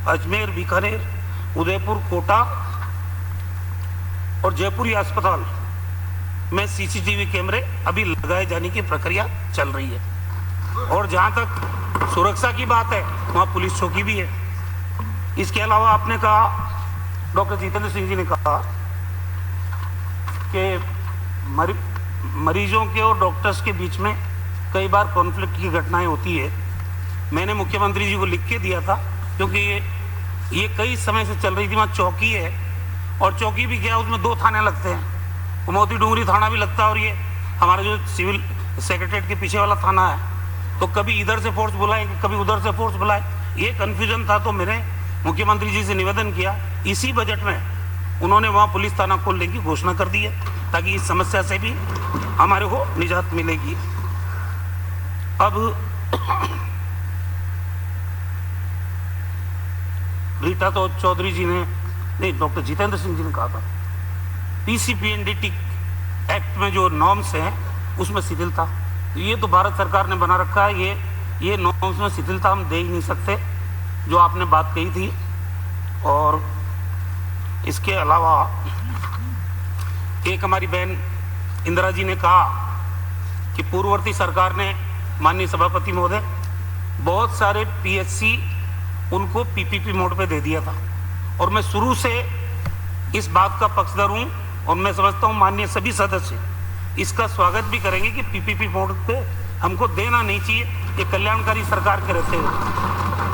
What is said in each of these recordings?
अजमेर, बीकानेर, उदयपुर, कोटा और जयपुरी अस्पताल में सीसीटीवी कैमरे अभी लगाए जाने की प्रक्रिया चल रही है। और जहां तक सुरक्षा की बात है, वहां पुलिस चौकी भी है। इसके अलावा आपने कहा, डॉक्टर जितेंद्र सिंह जी ने कहा कि मरीजों के और डॉक्टर्स के बीच में कई बार कॉन्फ्लिक्ट की घटनाएं होती है। मैंने मुख्यमंत्री जी को लिख के दिया था, क्योंकि ये कई समय से चल रही थी। वहाँ चौकी है, और चौकी भी क्या, उसमें 2 थाने लगते हैं। मोती डूंगरी थाना भी लगता है, और ये हमारा जो सिविल सेक्रेटरीट के पीछे वाला थाना है। तो कभी इधर से फोर्स बुलाए, कभी उधर से फोर्स बुलाए, ये कन्फ्यूजन था। तो मैंने मुख्यमंत्री जी से निवेदन किया, इसी बजट में उन्होंने वहाँ पुलिस थाना खोलने की घोषणा कर दी है, ताकि इस समस्या से भी हमारे को निजात मिलेगी। अब रीटा तो चौधरी जी ने, नहीं, डॉक्टर जितेंद्र सिंह जी ने कहा था, पीसीपीएनडीटी एक्ट में जो नॉर्म्स हैं उसमें शिथिलता, तो ये तो भारत सरकार ने बना रखा है। ये नॉर्म्स में शिथिलता हम दे ही नहीं सकते, जो आपने बात कही थी। और इसके अलावा एक हमारी बहन इंदिरा जी ने कहा कि पूर्ववर्ती सरकार ने, माननीय सभापति महोदय, बहुत सारे पीएचसी उनको पीपीपी मोड पे दे दिया था। और मैं शुरू से इस बात का पक्षधर हूं, और मैं समझता हूं माननीय सभी सदस्य इसका स्वागत भी करेंगे कि पीपीपी मोड पे हमको देना नहीं चाहिए, ये कल्याणकारी सरकार के रहते हुए।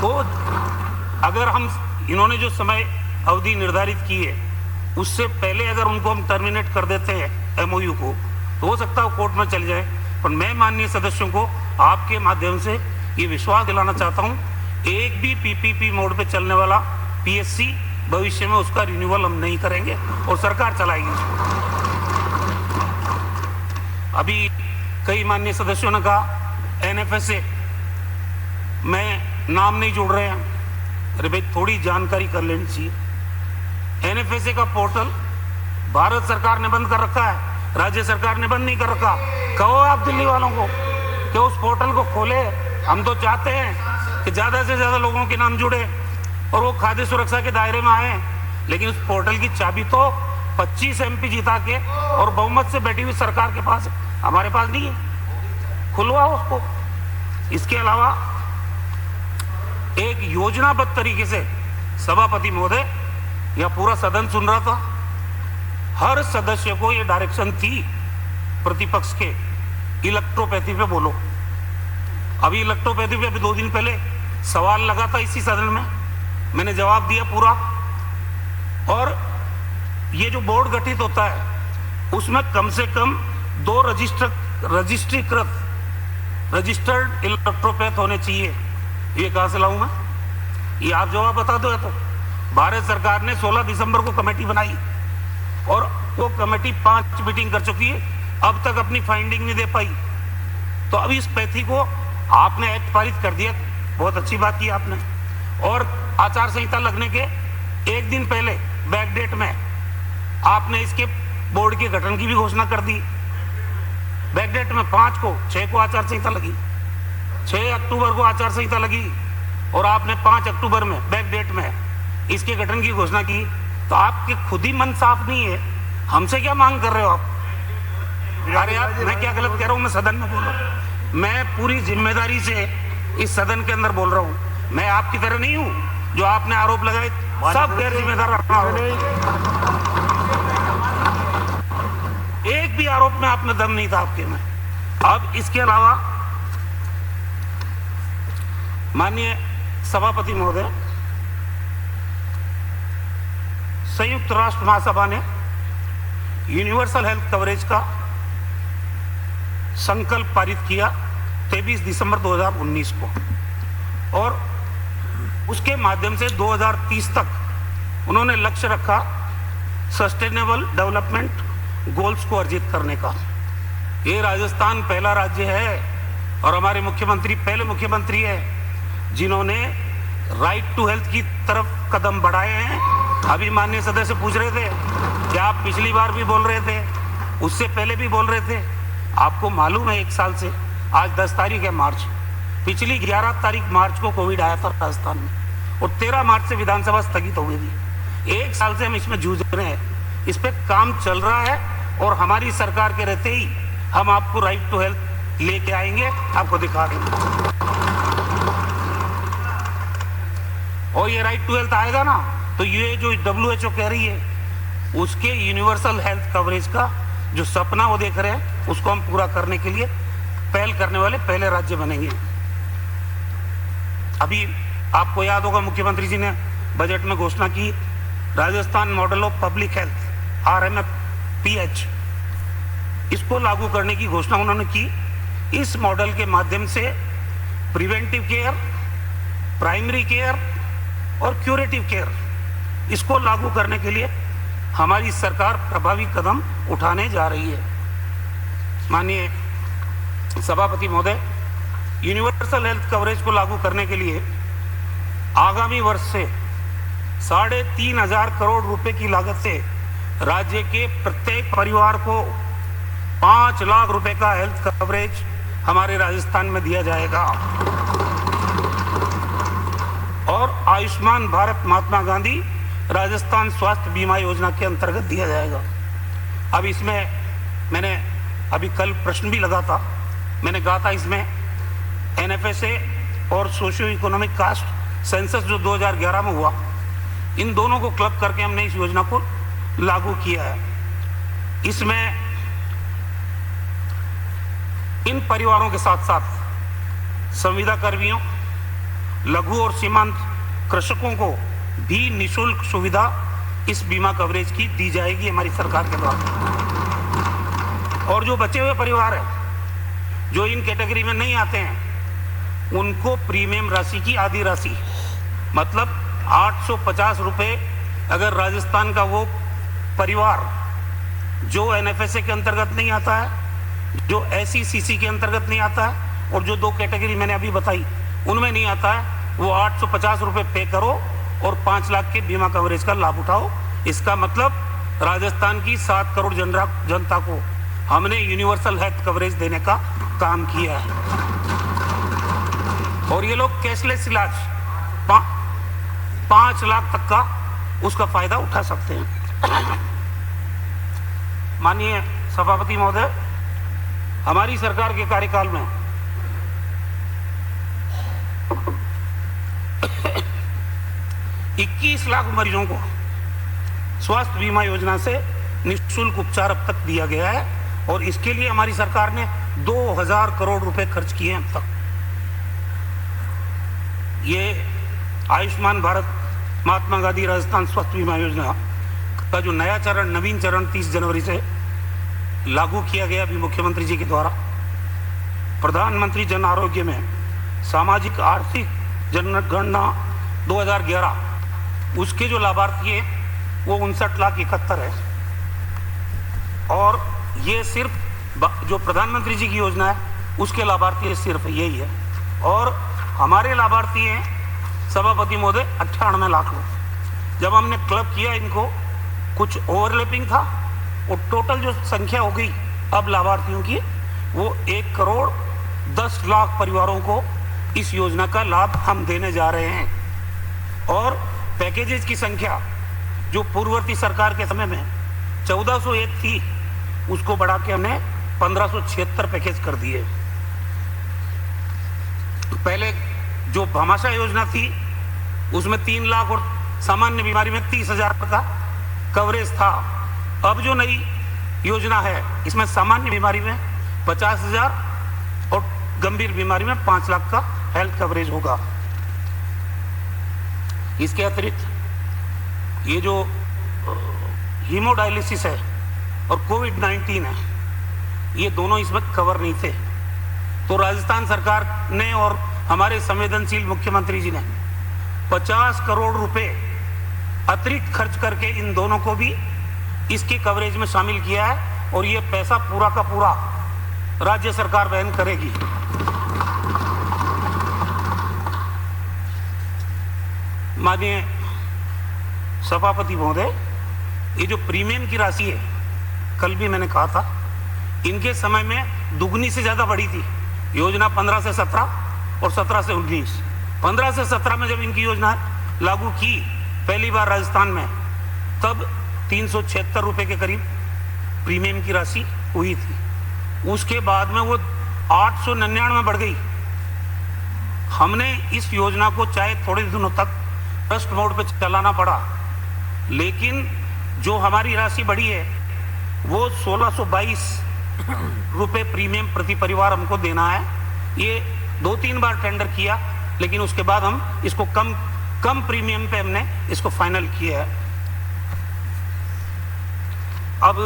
तो अगर हम, इन्होंने जो समय अवधि निर्धारित की है, उससे पहले अगर उनको हम टर्मिनेट कर देते हैं एमओयू को, तो हो सकता है कोर्ट में चल जाए। पर मैं माननीय सदस्यों को आपके माध्यम से ये विश्वास दिलाना चाहता हूं, एक भी पीपीपी मोड पे चलने वाला पीएससी भविष्य में उसका रिन्यूअल हम नहीं करेंगे, और सरकार चलाएगी। अभी कई माननीय सदस्यों ने कहा एनएफएसए में नाम नहीं जोड़ रहे हैं। अरे भाई, थोड़ी जानकारी कर लेनी चाहिए। एनएफएसए का पोर्टल भारत सरकार ने बंद कर रखा है, राज्य सरकार ने बंद नहीं कर रखा। कहो आप दिल्ली वालों को कि उस पोर्टल को खोले। हम तो चाहते हैं कि ज्यादा से ज्यादा लोगों के नाम जुड़े और वो खाद्य सुरक्षा के दायरे में आए, लेकिन उस पोर्टल की चाबी तो 25 एमपी जिता के और बहुमत से बैठी हुई सरकार के पास है, हमारे पास नहीं है। खुलवाओ उसको। इसके अलावा एक योजनाबद्ध तरीके से सभापति महोदय, यह पूरा सदन सुन रहा था, हर सदस्य को यह डायरेक्शन थी प्रतिपक्ष के, इलेक्ट्रोपैथी पे बोलो। अभी इलेक्ट्रोपैथी पे अभी 2 दिन पहले सवाल लगा था इसी सदन में, मैंने जवाब दिया पूरा। और ये जो बोर्ड गठित होता है उसमें कम से कम 2 रजिस्टर्ड इलेक्ट्रोपैथ होने चाहिए। ये कहां से लाऊं मैं? ये आप जवाब बता दो। या तो भारत सरकार ने 16 दिसंबर को कमेटी बनाई और वो कमेटी 5 मीटिंग कर चुकी है, अब तक अपनी फाइंडिंग नहीं दे पाई। तो अब इस पैथी को आपने एक्ट पारित कर दिया, बहुत अच्छी बात की आपने। और आचार संहिता लगने के 1 दिन पहले बैकडेट में आपने इसके बोर्ड के गठन की भी घोषणा कर दी। बैकडेट में 5 को, 6 को आचार संहिता लगी, 6 अक्टूबर को आचार संहिता लगी, और आपने 5 अक्टूबर में बैकडेट में इसके गठन की घोषणा की। तो आपके खुद ही मन साफ नहीं है, हमसे क्या मांग कर रहे हो आप? अरे यार, मैं क्या गलत कह रहा हूं? मैं सदन में बोल रहा हूं, मैं पूरी जिम्मेदारी से इस सदन के अंदर बोल रहा हूं। मैं आपकी तरह नहीं हूं जो आपने आरोप लगाए सब गैर जिम्मेदार रखना हो। एक भी आरोप में आपने दम नहीं था आपके में। अब इसके अलावा माननीय सभापति महोदय, संयुक्त राष्ट्र महासभा ने यूनिवर्सल हेल्थ कवरेज का संकल्प पारित किया 23 दिसंबर 2019 को, और उसके माध्यम से 2030 तक उन्होंने लक्ष्य रखा सस्टेनेबल डेवलपमेंट गोल्स को अर्जित करने का। ये राजस्थान पहला राज्य है और हमारे मुख्यमंत्री पहले मुख्यमंत्री है जिन्होंने राइट टू हेल्थ की तरफ कदम बढ़ाए हैं। अभी माननीय सदस्य पूछ रहे थे कि आप पिछली बार भी बोल रहे थे, उससे पहले भी बोल रहे थे। आपको मालूम है 1 साल से, आज 10 तारीख है मार्च, पिछली 11 तारीख मार्च को कोविड आया था राजस्थान में, और 13 मार्च से विधानसभा स्थगित हो गई थी। 1 साल से हम इसमें जूझ रहे हैं, इस पे काम चल रहा है और हमारी सरकार के रहते ही हम आपको राइट टू हेल्थ लेके आएंगे, आपको दिखा देंगे। और ये राइट टू हेल्थ आएगा ना, तो ये जो WHO कह रही है उसके यूनिवर्सल हेल्थ कवरेज का जो सपना वो देख रहे हैं, उसको हम पूरा करने के लिए पहल करने वाले पहले राज्य बनेंगे। अभी आपको याद होगा मुख्यमंत्री जी ने बजट में घोषणा की, Rajasthan model of public health RMPH, इसको लागू करने की घोषणा उन्होंने की। इस मॉडल के माध्यम से प्रिवेंटिव केयर, प्राइमरी केयर और क्यूरेटिव केयर, इसको लागू करने के लिए हमारी सरकार प्रभावी कदम उठाने जा रही है। माननीय सभापति महोदय, यूनिवर्सल हेल्थ कवरेज को लागू करने के लिए आगामी वर्ष से 3,500 करोड़ रुपए की लागत से राज्य के प्रत्येक परिवार को 5 लाख रुपए का हेल्थ कवरेज हमारे राजस्थान में दिया जाएगा और आयुष्मान भारत महात्मा गांधी राजस्थान स्वास्थ्य बीमा योजना के अंतर्गत दिया जाएगा। अब इसमें मैंने अभी कल प्रश्न भी लगा था, मैंने कहा था इसमें NFSA और सोशियो इकोनॉमिक कास्ट सेंसस जो 2011 में हुआ, इन दोनों को क्लब करके हमने इस योजना को लागू किया है। इसमें इन परिवारों के साथ साथ संविदा कर्मियों, लघु और सीमांत कृषकों को भी निःशुल्क सुविधा इस बीमा कवरेज की दी जाएगी हमारी सरकार के द्वारा। और जो बचे हुए परिवार हैं जो इन कैटेगरी में नहीं आते हैं, उनको प्रीमियम राशि की आधी राशि, मतलब 850 रुपये, अगर राजस्थान का वो परिवार जो NFSA के अंतर्गत नहीं आता है, जो SECC के अंतर्गत नहीं आता है और जो 2 कैटेगरी मैंने अभी बताई उनमें नहीं आता है, वो 850 रुपये पे करो और 5 लाख के बीमा कवरेज का लाभ उठाओ। इसका मतलब राजस्थान की 7 करोड़ जनता को हमने यूनिवर्सल हेल्थ कवरेज देने का काम किया है और ये लोग कैशलेस इलाज 5 लाख तक का उसका फायदा उठा सकते हैं। माननीय सभापति महोदय, हमारी सरकार के कार्यकाल में 21 लाख मरीजों को स्वास्थ्य बीमा योजना से निःशुल्क उपचार अब तक दिया गया है और इसके लिए हमारी सरकार ने 2000 करोड़ रुपए खर्च किए हैं अब तक। ये आयुष्मान भारत महात्मा गांधी राजस्थान स्वास्थ्य बीमा योजना का जो नया चरण, नवीन चरण 30 जनवरी से लागू किया गया अभी मुख्यमंत्री जी के द्वारा, प्रधानमंत्री जन आरोग्य में सामाजिक आर्थिक जनगणना 2011, उसके जो लाभार्थी हैं वो 59,71,000 है और ये सिर्फ जो प्रधानमंत्री जी की योजना है उसके लाभार्थी सिर्फ यही है और हमारे लाभार्थी हैं सभापति महोदय 98 लाख लोग। जब हमने क्लब किया इनको, कुछ ओवरलैपिंग था और टोटल जो संख्या हो गई अब लाभार्थियों की, वो 1 करोड़ 10 लाख परिवारों को इस योजना का लाभ हम देने जा रहे हैं। और पैकेजेस की संख्या जो पूर्ववर्ती सरकार के समय में 1401 थी, उसको बढ़ा के हमने 1576 पैकेज कर दिए। पहले जो भामाशाह योजना थी उसमें 3 लाख और सामान्य बीमारी में 30,000 का कवरेज था। अब जो नई योजना है इसमें सामान्य बीमारी में 50,000 और गंभीर बीमारी में 5 लाख का हेल्थ कवरेज होगा। इसके अतिरिक्त ये जो हीमोडायलिसिस है और कोविड-19 है, ये दोनों इसमें कवर नहीं थे, तो राजस्थान सरकार ने और हमारे संवेदनशील मुख्यमंत्री जी ने 50 करोड़ रुपए अतिरिक्त खर्च करके इन दोनों को भी इसके कवरेज में शामिल किया है और ये पैसा पूरा का पूरा राज्य सरकार वहन करेगी। माननीय सभापति महोदय, ये जो प्रीमियम की राशि है, कल भी मैंने कहा था, इनके समय में दुगनी से ज्यादा बढ़ी थी। योजना 15 से 17 और 17 से 19। 15 से 17 में जब इनकी योजना लागू की पहली बार राजस्थान में, तब 376 रुपए के करीब प्रीमियम की राशि हुई थी। उसके बाद में वो 899 में बढ़ गई। हमने इस योजना को चाहे थोड़े दिनों तक ट्रस्ट मोड पे चलाना पड़ा, लेकिन जो हमारी राशि बढ़ी है वो 1622 रुपए प्रीमियम प्रति परिवार हमको देना है। ये 2-3 बार टेंडर किया, लेकिन उसके बाद हम इसको कम प्रीमियम पे हमने इसको फाइनल किया है। अब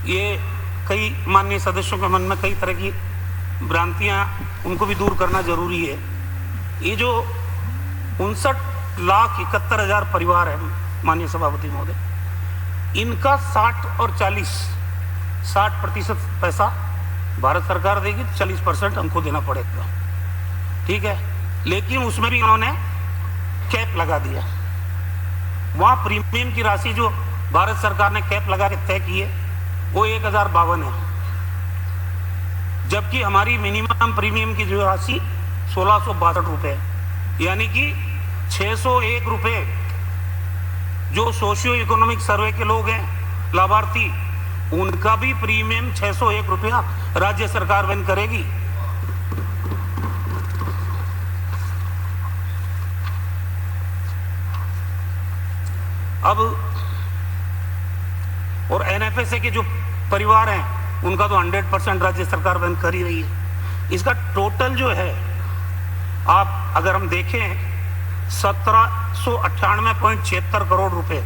ये कई माननीय सदस्यों के मन में कई तरह की भ्रांतियां, उनको भी दूर करना जरूरी है। ये जो 59,71,000 परिवार है माननीय सभापति महोदय, इनका 60 और 60% पैसा भारत सरकार देगी, 40% हमको देना पड़ेगा, ठीक है। लेकिन उसमें भी उन्होंने कैप लगा दिया। वहां प्रीमियम की राशि जो भारत सरकार ने कैप लगा के तय की है वो 1052 है, जबकि हमारी मिनिमम प्रीमियम की जो राशि 1662 रुपए है, यानी कि 601 रुपए जो सोशियो इकोनॉमिक सर्वे के लोग हैं लाभार्थी, उनका भी प्रीमियम 601 रुपया राज्य सरकार वहन करेगी। अब और एनएफएसए के जो परिवार हैं उनका तो 100% राज्य सरकार वहन कर ही रही है। इसका टोटल जो है, आप अगर हम देखें 1798.76 करोड़ रुपए,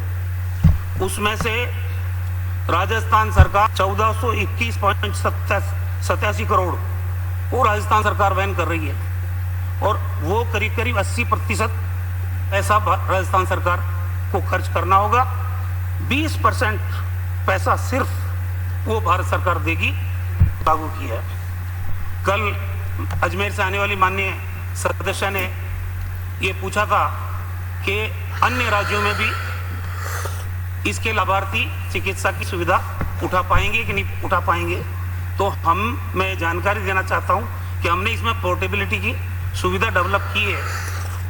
उसमें से राजस्थान सरकार 1421.87 करोड़ वो राजस्थान सरकार वहन कर रही है, और वो करीब करीब 80% पैसा राजस्थान सरकार को खर्च करना होगा। 20% पैसा सिर्फ वो भारत सरकार देगी, लागू किया है। कल अजमेर से आने वाली माननीय सदस्य ने ये पूछा था कि अन्य राज्यों में भी इसके लाभार्थी चिकित्सा की सुविधा उठा पाएंगे कि नहीं उठा पाएंगे। तो मैं जानकारी देना चाहता हूं कि हमने इसमें पोर्टेबिलिटी की सुविधा डेवलप की है,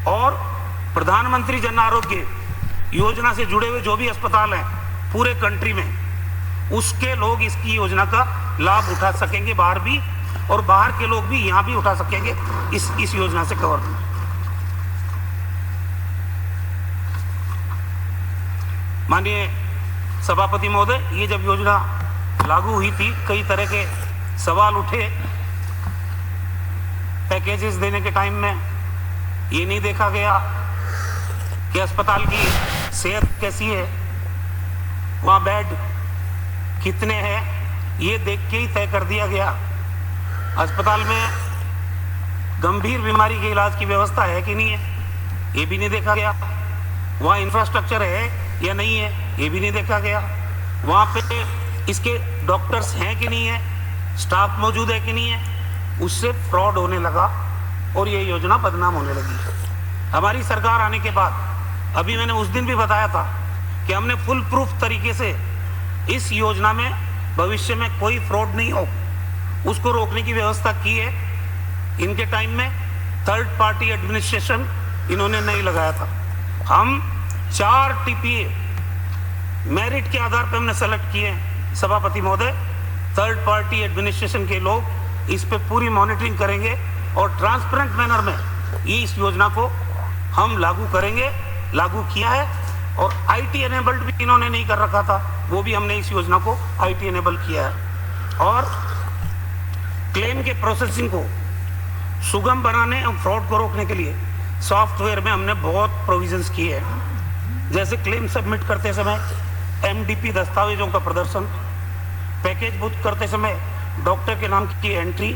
और प्रधानमंत्री जन आरोग्य योजना से जुड़े हुए जो भी अस्पताल हैं पूरे कंट्री में, उसके लोग इसकी योजना का लाभ उठा सकेंगे बाहर भी, और बाहर के लोग भी यहाँ भी उठा सकेंगे इस योजना से कवर। माननीय सभापति महोदय, ये जब योजना लागू हुई थी कई तरह के सवाल उठे। पैकेजेस देने के टाइम में ये नहीं देखा गया कि अस्पताल की सेहत कैसी है, वहाँ बेड कितने हैं, ये देख के ही तय कर दिया गया। अस्पताल में गंभीर बीमारी के इलाज की व्यवस्था है कि नहीं है, ये भी नहीं देखा गया। वहाँ इंफ्रास्ट्रक्चर है या नहीं है, ये भी नहीं देखा गया। वहाँ पे इसके डॉक्टर्स हैं कि नहीं है, स्टाफ मौजूद है कि नहीं है। उससे फ्रॉड होने लगा और ये योजना बदनाम होने लगी। हमारी सरकार आने के बाद, अभी मैंने उस दिन भी बताया था कि हमने फुल प्रूफ तरीके से इस योजना में भविष्य में कोई फ्रॉड नहीं हो, उसको रोकने की व्यवस्था की है। इनके टाइम में थर्ड पार्टी एडमिनिस्ट्रेशन इन्होंने नहीं लगाया था। हम 4 टीपीए मेरिट के आधार पर हमने सेलेक्ट किए हैं सभापति महोदय। थर्ड पार्टी एडमिनिस्ट्रेशन के लोग इस पे पूरी मॉनिटरिंग करेंगे और ट्रांसपेरेंट मैनर में इस योजना को हम लागू करेंगे। लागू किया है, और आईटी एनेबल्ड भी इन्होंने नहीं कर रखा था, वो भी हमने इस योजना को आईटी एनेबल किया है। और क्लेम के प्रोसेसिंग को सुगम बनाने और फ्रॉड को रोकने के लिए सॉफ्टवेयर में हमने बहुत प्रोविजंस किए हैं, जैसे क्लेम सबमिट करते समय एमडीपी दस्तावेजों का प्रदर्शन, पैकेज बुक करते समय डॉक्टर के नाम की एंट्री,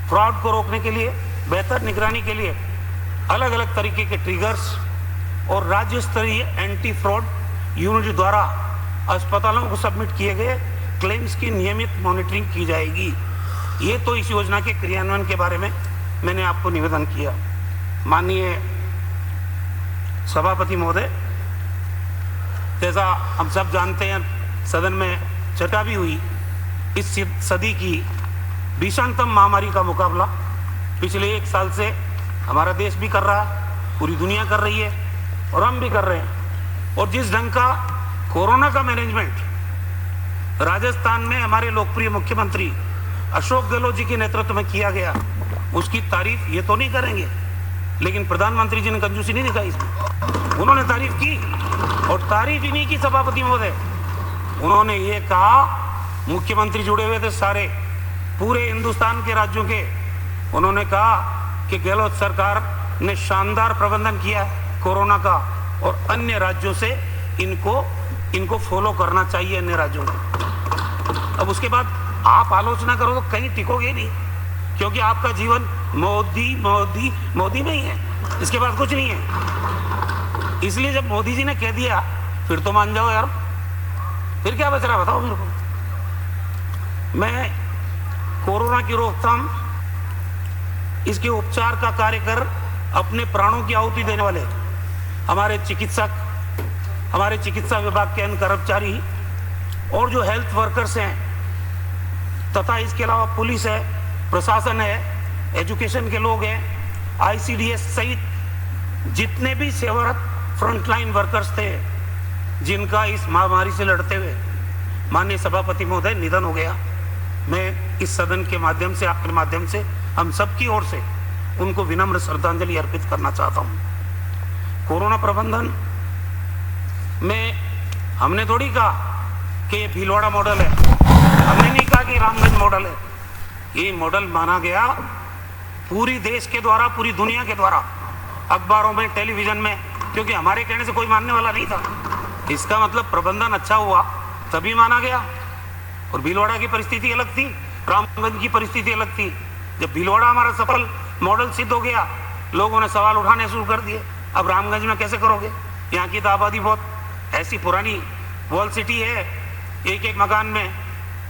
फ्रॉड को रोकने के लिए बेहतर निगरानी के लिए अलग अलग तरीके के ट्रिगर्स, और राज्य स्तरीय एंटी फ्रॉड यूनिट द्वारा अस्पतालों को सबमिट किए गए क्लेम्स की नियमित मॉनिटरिंग की जाएगी। ये तो इस योजना के क्रियान्वयन के बारे में मैंने आपको निवेदन किया। माननीय सभापति महोदय, जैसा हम सब जानते हैं, सदन में चर्चा भी हुई, इस सदी की भीषणतम महामारी का मुकाबला पिछले 1 साल से हमारा देश भी कर रहा है, पूरी दुनिया कर रही है। और हम भी कर रहे हैं। और जिस ढंग का कोरोना का मैनेजमेंट राजस्थान में हमारे लोकप्रिय मुख्यमंत्री अशोक गहलोत जी के नेतृत्व में किया गया, उसकी तारीफ ये तो नहीं करेंगे, लेकिन प्रधानमंत्री जी ने कंजूसी नहीं दिखाई इसमें। उन्होंने तारीफ की, और तारीफ ही नहीं की सभापति महोदय, उन्होंने ये कहा, मुख्यमंत्री जुड़े हुए थे सारे पूरे हिंदुस्तान के राज्यों के, उन्होंने कहा कि गहलोत सरकार ने शानदार प्रबंधन किया कोरोना का, और अन्य राज्यों से इनको फॉलो करना चाहिए, अन्य राज्यों को। अब उसके बाद आप आलोचना करो तो कहीं टिकोगे नहीं, क्योंकि आपका जीवन मोदी मोदी मोदी में ही है, इसके बाद कुछ नहीं है। इसलिए जब मोदी जी ने कह दिया फिर तो मान जाओ यार, फिर क्या बच रहा बताओ मेरे को। मैं कोरोना की रोकथाम, इसके उपचार का कार्य कर अपने प्राणों की आहुति देने वाले हमारे चिकित्सक, हमारे चिकित्सा विभाग के अन्य कर्मचारी और जो हेल्थ वर्कर्स हैं, तथा इसके अलावा पुलिस है, प्रशासन है, एजुकेशन के लोग हैं, ICDS सहित जितने भी सेवारत फ्रंटलाइन वर्कर्स थे, जिनका इस महामारी से लड़ते हुए माननीय सभापति महोदय निधन हो गया, मैं इस सदन के माध्यम से, आपके माध्यम से, हम सबकी ओर से उनको विनम्र श्रद्धांजलि अर्पित करना चाहता हूं। कोरोना प्रबंधन में हमने थोड़ी कहा कि ये भीलवाड़ा मॉडल है, हमने नहीं कहा कि रामगंज मॉडल है, ये मॉडल माना गया पूरी देश के द्वारा, पूरी दुनिया के द्वारा, अखबारों में, टेलीविजन में, क्योंकि हमारे कहने से कोई मानने वाला नहीं था। इसका मतलब प्रबंधन अच्छा हुआ तभी माना गया। और भीलवाड़ा की परिस्थिति अलग थी, रामगंज की परिस्थिति अलग थी। जब भीलवाड़ा हमारा सफल मॉडल सिद्ध हो गया, लोगों ने सवाल उठाने शुरू कर दिए, अब रामगंज में कैसे करोगे, यहाँ की तो आबादी बहुत ऐसी पुरानी वॉल सिटी है, एक एक मकान में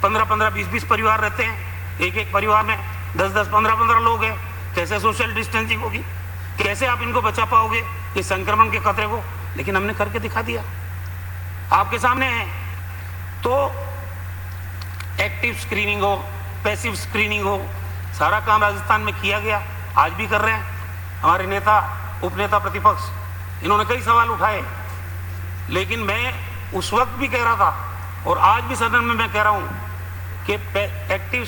15-15, 20-20 परिवार रहते हैं, एक एक परिवार में 10-10, 15-15 लोग हैं, कैसे सोशल डिस्टेंसिंग होगी, कैसे आप इनको बचा पाओगे इस संक्रमण के खतरे को। लेकिन हमने करके दिखा दिया, आपके सामने है। तो एक्टिव स्क्रीनिंग हो, पैसिव स्क्रीनिंग हो, सारा काम राजस्थान में किया गया, आज भी कर रहे हैं हमारे नेता, उपनेता प्रतिपक्ष, इन्होंने कई सवाल उठाए, लेकिन मैं उस वक्त भी कह रहा था और आज भी सदन में मैं कह रहा हूं कि एक्टिव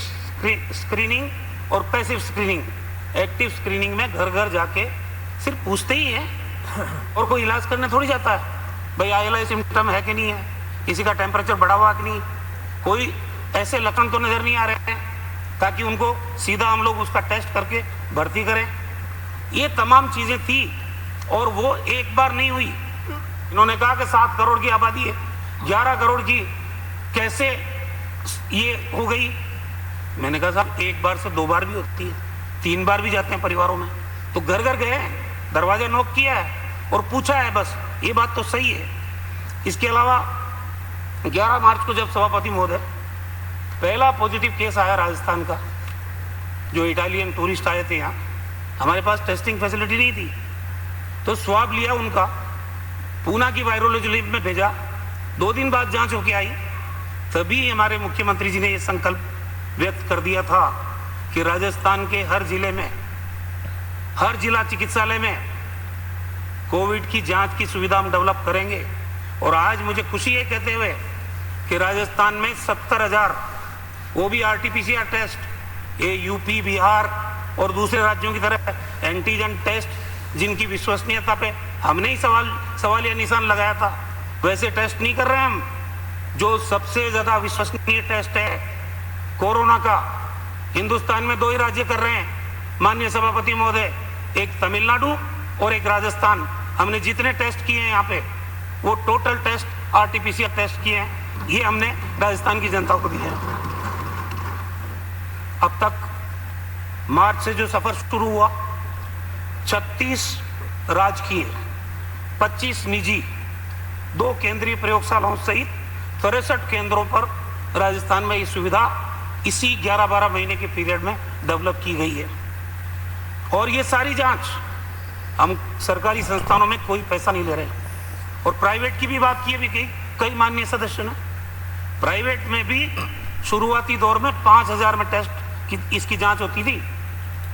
स्क्रीनिंग और पैसिव स्क्रीनिंग, एक्टिव स्क्रीनिंग में घर घर जाके सिर्फ पूछते ही हैं और कोई इलाज करने थोड़ी जाता है, भाई ILI सिम्टम है कि नहीं है, किसी का टेम्परेचर बढ़ा हुआ कि नहीं, कोई ऐसे लक्षण तो नजर नहीं आ रहे हैं ताकि उनको सीधा हम लोग उसका टेस्ट करके भर्ती करें। ये तमाम चीजें थी और वो एक बार नहीं हुई। इन्होंने कहा कि 7 करोड़ की आबादी है, 11 करोड़ की कैसे ये हो गई। मैंने कहा साहब, एक बार से 2 बार भी होती है, 3 बार भी जाते हैं परिवारों में। तो घर घर गए, दरवाजा नॉक किया है और पूछा है, बस ये बात तो सही है। इसके अलावा 11 मार्च को जब सभापति महोदय पहला पॉजिटिव केस आया राजस्थान का, जो इटालियन टूरिस्ट आए थे यहाँ, हमारे पास टेस्टिंग फैसिलिटी नहीं थी, तो स्वाब लिया उनका, पूना की वायरोलॉजी लैब में भेजा, 2 दिन बाद जांच होके आई, तभी हमारे मुख्यमंत्री जी ने ये संकल्प व्यक्त कर दिया था कि राजस्थान के हर जिले में, हर जिला चिकित्सालय में कोविड की जांच की सुविधा हम डेवलप करेंगे। और आज मुझे खुशी है कहते हुए कि राजस्थान में 70,000 वो भी RT-PCR टेस्ट, ये यूपी, बिहार और दूसरे राज्यों की तरह एंटीजन टेस्ट जिनकी विश्वसनीयता पे हमने ही सवालिया निशान लगाया था, वैसे टेस्ट नहीं कर रहे हम। जो सबसे ज्यादा विश्वसनीय टेस्ट है कोरोना का, हिंदुस्तान में 2 ही राज्य कर रहे हैं माननीय सभापति महोदय, एक तमिलनाडु और एक राजस्थान। हमने जितने टेस्ट किए हैं यहाँ पे, वो टोटल टेस्ट RT-PCR टेस्ट किए हैं, ये हमने राजस्थान की जनता को दिए हैं। अब तक मार्च से जो सफर शुरू हुआ, 36 राजकीय, 25 निजी, 2 केंद्रीय प्रयोगशालाओं सहित 63 केंद्रों पर राजस्थान में ये सुविधा इसी 11-12 महीने के पीरियड में डेवलप की गई है। और ये सारी जांच हम सरकारी संस्थानों में कोई पैसा नहीं ले रहे, और प्राइवेट की भी बात की है कई माननीय सदस्य ने। प्राइवेट में भी शुरुआती दौर में 5,000 में टेस्ट की इसकी जांच होती थी,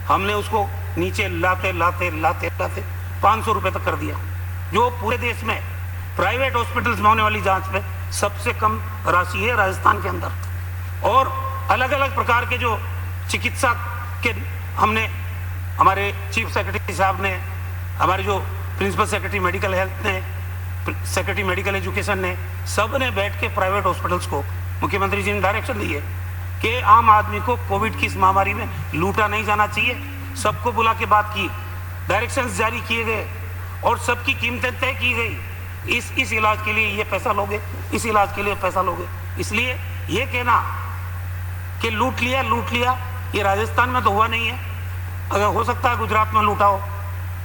हमने उसको नीचे लाते लाते लाते लाते 500 रुपए तक कर दिया। जो पूरे देश में प्राइवेट हॉस्पिटल्स में होने वाली जांच में सबसे कम राशि है राजस्थान के अंदर। और अलग अलग प्रकार के जो चिकित्सा के हमने, हमारे चीफ सेक्रेटरी साहब ने, हमारे जो प्रिंसिपल सेक्रेटरी मेडिकल हेल्थ ने, सेक्रेटरी मेडिकल एजुकेशन ने, सब ने बैठ के प्राइवेट हॉस्पिटल्स को मुख्यमंत्री जी ने डायरेक्शन दी है कि आम आदमी को कोविड की इस महामारी में लूटा नहीं जाना चाहिए। सबको बुला के बात की, डायरेक्शंस जारी किए गए और सबकी कीमतें तय की गई। इस इलाज के लिए ये पैसा लोगे, इस इलाज के लिए पैसा लोगे। इसलिए ये कहना कि लूट लिया, ये राजस्थान में तो हुआ नहीं है। अगर हो सकता है गुजरात में लूटा हो,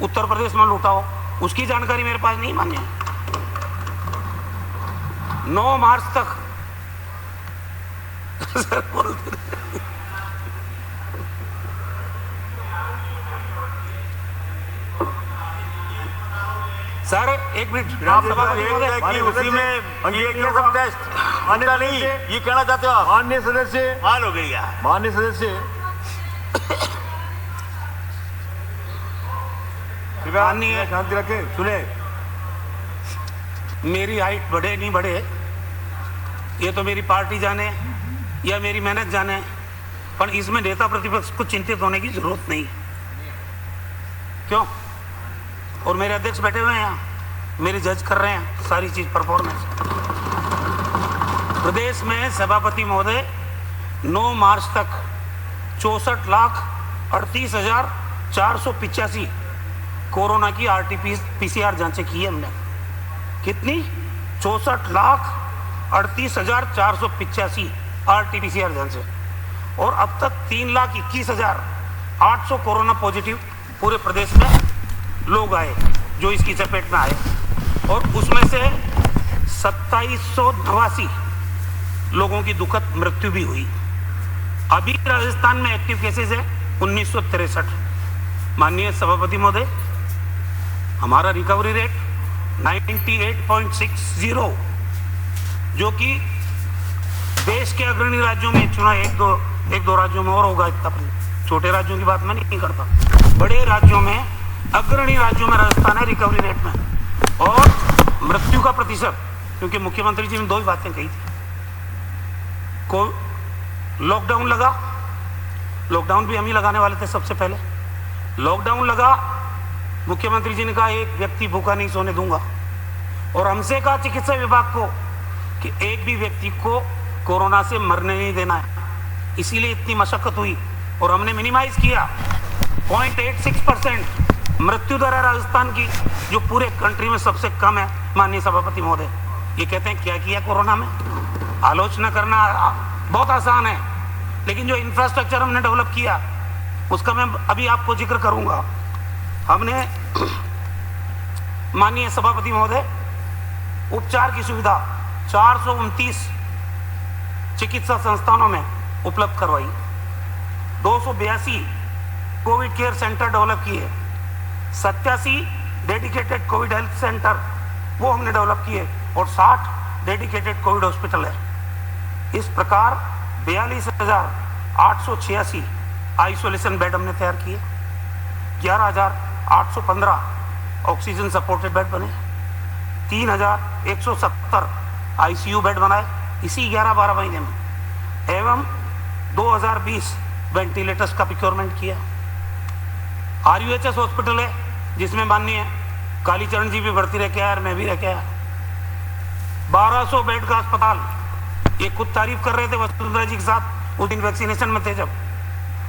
उत्तर प्रदेश में लूटा हो, उसकी जानकारी मेरे पास नहीं मान्य है। 9 मार्च तक सर एक मिनट, आप उसी में टेस्ट नहीं ये कहना चाहते हो आप? माननीय सदस्य, हाल हो गई यार। माननीय सदस्य, माननीय शांति रखें, सुने। मेरी हाइट बढ़े नहीं बढ़े ये तो मेरी पार्टी जाने या मेरी मेहनत जाने, पर इसमें नेता प्रतिपक्ष को चिंतित होने की जरूरत नहीं। क्यों? और मेरे अध्यक्ष बैठे हुए हैं यहाँ, मेरे जज कर रहे हैं सारी चीज परफॉर्मेंस। प्रदेश में सभापति महोदय 9 मार्च तक 64,38,485 कोरोना की RT-PCR जांचें की है हमने। कितनी? 64,38,485 RT-PCR जांचें। और अब तक 3,21,800 कोरोना पॉजिटिव पूरे प्रदेश में लोग आए जो इसकी चपेट में आए, और उसमें से 2789 लोगों की दुखद मृत्यु भी हुई। अभी राजस्थान में एक्टिव केसेस है 1963। माननीय सभापति महोदय, हमारा रिकवरी रेट 98.60, जो कि देश के अग्रणी राज्यों में चुना, एक दो राज्यों में और होगा इतना, छोटे राज्यों की बात मैं नहीं करता, बड़े राज्यों में, अग्रणी राज्यों में राजस्थान है रिकवरी रेट में। और मृत्यु का प्रतिशत, क्योंकि मुख्यमंत्री जी ने 2 ही बातें कही थी। लॉकडाउन लगा, लॉकडाउन भी हम ही लगाने वाले थे सबसे पहले। लॉकडाउन लगा, मुख्यमंत्री जी ने कहा एक व्यक्ति भूखा नहीं सोने दूंगा, और हमसे कहा चिकित्सा विभाग को कि एक भी व्यक्ति को कोरोना से मरने नहीं देना है। इसीलिए इतनी मशक्कत हुई और हमने मिनिमाइज किया। 0.86% मृत्यु दर है राजस्थान की, जो पूरे कंट्री में सबसे कम है। माननीय सभापति महोदय, ये कहते हैं क्या किया कोरोना में? आलोचना करना बहुत आसान है, लेकिन जो इंफ्रास्ट्रक्चर हमने डेवलप किया उसका मैं अभी आपको जिक्र करूंगा। हमने माननीय सभापति महोदय उपचार की सुविधा 429 चिकित्सा संस्थानों में उपलब्ध करवाई, 282 कोविड केयर सेंटर डेवलप किए, 87 डेडिकेटेड कोविड हेल्थ सेंटर वो हमने डेवलप किए, और 60 डेडिकेटेड कोविड हॉस्पिटल है। इस प्रकार 42,886 आइसोलेशन बेड हमने तैयार किए, 11,815 ऑक्सीजन सपोर्टेड बेड बने, 3,170 ICU बेड बनाए इसी 11-12 महीने में, एवं 2020 वेंटिलेटर्स का प्रोक्योरमेंट किया। RUHS हॉस्पिटल है जिसमें माननीय कालीचरण जी भी भर्ती रह के आया और मैं भी रह के आया। 1200 बेड का अस्पताल, ये खुद तारीफ कर रहे थे वसुंधरा जी के साथ उस दिन वैक्सीनेशन में थे जब।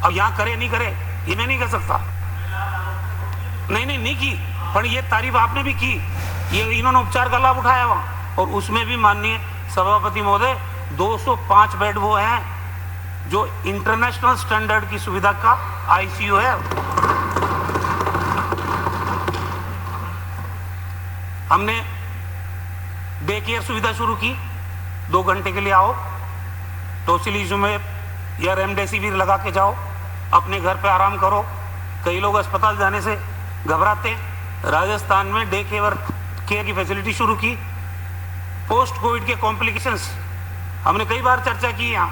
अब यहाँ करे नहीं करे ये मैं नहीं कह सकता, नहीं की, पर ये तारीफ आपने भी की, ये इन्होंने उपचार का लाभ उठाया वहाँ। और उसमें भी माननीय सभापति महोदय 205 बेड वो हैं जो इंटरनेशनल स्टैंडर्ड की सुविधा का ICU है। हमने डे केयर सुविधा शुरू की, 2 घंटे के लिए आओ, टोसिलिजुमेब या रेमडेसिविर लगा के जाओ, अपने घर पे आराम करो। कई लोग अस्पताल जाने से घबराते, राजस्थान में डे केयर की फैसिलिटी शुरू की। पोस्ट कोविड के कॉम्प्लिकेशंस हमने कई बार चर्चा की यहाँ।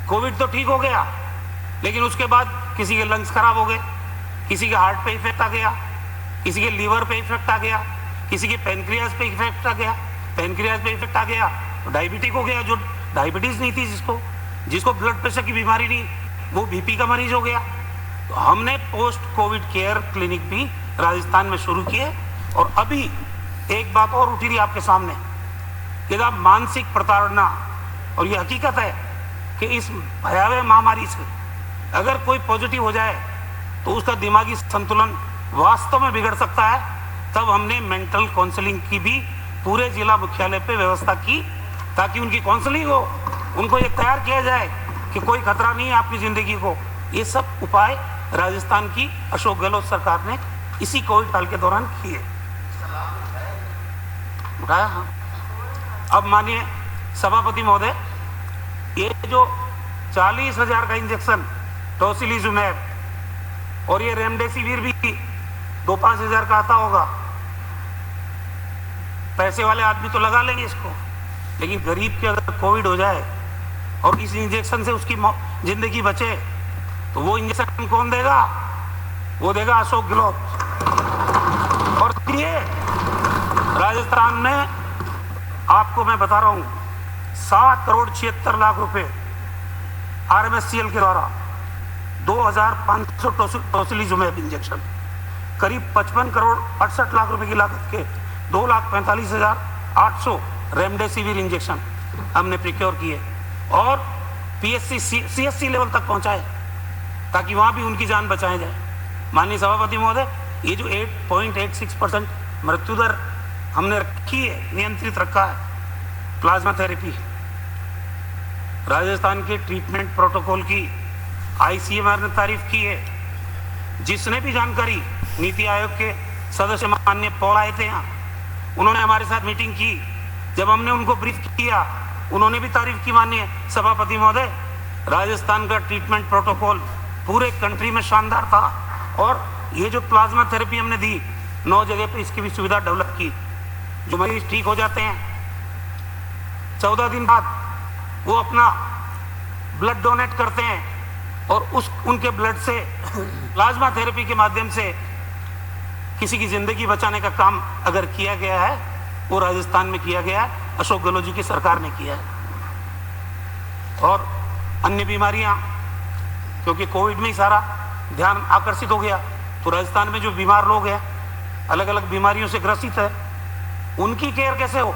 कोविड तो ठीक हो गया, लेकिन उसके बाद किसी के लंग्स खराब हो गए, किसी के हार्ट पे इफेक्ट आ गया, किसी के लीवर पे इफेक्ट आ गया, किसी के पेनक्रियाज पे इफेक्ट आ गया, पेनक्रियाज पे इफेक्ट आ गया तो डायबिटिक हो गया, जो डायबिटीज नहीं थी जिसको ब्लड प्रेशर की बीमारी नहीं, वो बीपी का मरीज हो गया। तो हमने पोस्ट कोविड केयर क्लिनिक भी राजस्थान में शुरू किए। और अभी एक बात और उठी थी आपके सामने कि जब मानसिक प्रताड़ना, और ये हकीकत है कि इस भयावह महामारी से अगर कोई पॉजिटिव हो जाए तो उसका दिमागी संतुलन वास्तव में बिगड़ सकता है। तब हमने मेंटल काउंसलिंग की भी पूरे जिला मुख्यालय पे व्यवस्था की ताकि उनकी काउंसलिंग हो, उनको ये तैयार किया जाए कि कोई खतरा नहीं है आपकी जिंदगी को। ये सब उपाय राजस्थान की अशोक गहलोत सरकार ने इसी कोविड काल के दौरान किए। उठाया हाँ। अब मानिए सभापति महोदय, ये जो 40,000 का इंजेक्शन टोसिलिजुमैब और ये रेमडेसिविर भी 2-5 हजार का आता होगा, पैसे वाले आदमी तो लगा लेंगे इसको, लेकिन गरीब के अगर कोविड हो जाए और इस इंजेक्शन से उसकी जिंदगी बचे तो वो इंजेक्शन कौन देगा? वो देगा अशोक गहलोत। और ये राजस्थान में आपको मैं बता रहा हूं 7,76,00,000 रुपए RMSCL के द्वारा 2,500 टोसिलिजुमैब इंजेक्शन, करीब 55,68,00,000 रुपए की लागत के 2,45,800 रेमडेसिविर इंजेक्शन हमने प्रिक्योर किए और PSC CSC लेवल तक पहुंचाए ताकि वहां भी उनकी जान बचाई जाए। माननीय सभापति महोदय, ये जो 8.86% मृत्यु दर हमने रखी है, नियंत्रित रखा है, प्लाज्मा थेरेपी, राजस्थान के ट्रीटमेंट प्रोटोकॉल की ICMR ने तारीफ की है। जिसने भी जानकारी, नीति आयोग के सदस्य माननीय पॉल आए थे यहाँ, उन्होंने हमारे साथ मीटिंग की, जब हमने उनको ब्रीफ किया उन्होंने भी तारीफ की। माननीय सभापति महोदय, राजस्थान का ट्रीटमेंट प्रोटोकॉल पूरे कंट्री में शानदार था और ये जो प्लाज्मा थेरेपी हमने दी 9 जगह पे इसकी भी सुविधा डेवलप की। जो मरीज ठीक हो जाते हैं 14 दिन बाद वो अपना ब्लड डोनेट करते हैं और उनके ब्लड से प्लाज्मा थेरेपी के माध्यम से किसी की जिंदगी बचाने का काम अगर किया गया है वो राजस्थान में किया गया है, अशोक गहलोत जी की सरकार ने किया है। और अन्य बीमारियां, क्योंकि कोविड में ही सारा ध्यान आकर्षित हो गया, तो राजस्थान में जो बीमार लोग हैं, अलग अलग बीमारियों से ग्रसित है, उनकी केयर कैसे हो,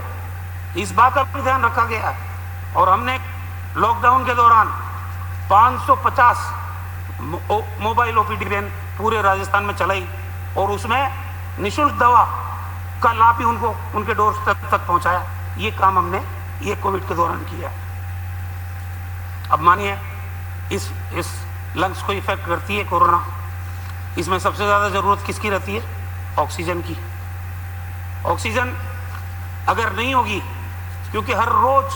इस बात का भी ध्यान रखा गया है। और हमने लॉकडाउन के दौरान 550 मोबाइल OPD वैन पूरे राजस्थान में चलाई और उसमें निःशुल्क दवा का लाभ भी उनको उनके डोर तक पहुंचाया। ये काम हमने ये कोविड के दौरान किया। अब मानिए इस लंग्स को इफेक्ट करती है कोरोना, इसमें सबसे ज्यादा जरूरत किसकी रहती है? ऑक्सीजन की। ऑक्सीजन अगर नहीं होगी, क्योंकि हर रोज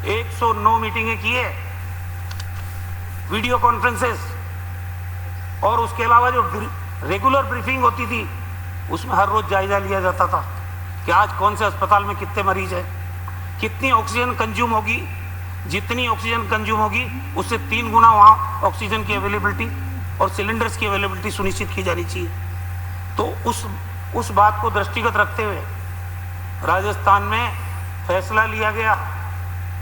109 मीटिंगें की है, वीडियो कॉन्फ्रेंसेस, और उसके अलावा जो रेगुलर ब्रीफिंग होती थी उसमें हर रोज जायजा लिया जाता था कि आज कौन से अस्पताल में कितने मरीज है, कितनी ऑक्सीजन कंज्यूम होगी। जितनी ऑक्सीजन कंज्यूम होगी उससे 3 गुना वहाँ ऑक्सीजन की अवेलेबिलिटी और सिलेंडर्स की अवेलेबिलिटी सुनिश्चित की जानी चाहिए। तो उस बात को दृष्टिगत रखते हुए राजस्थान में फैसला लिया गया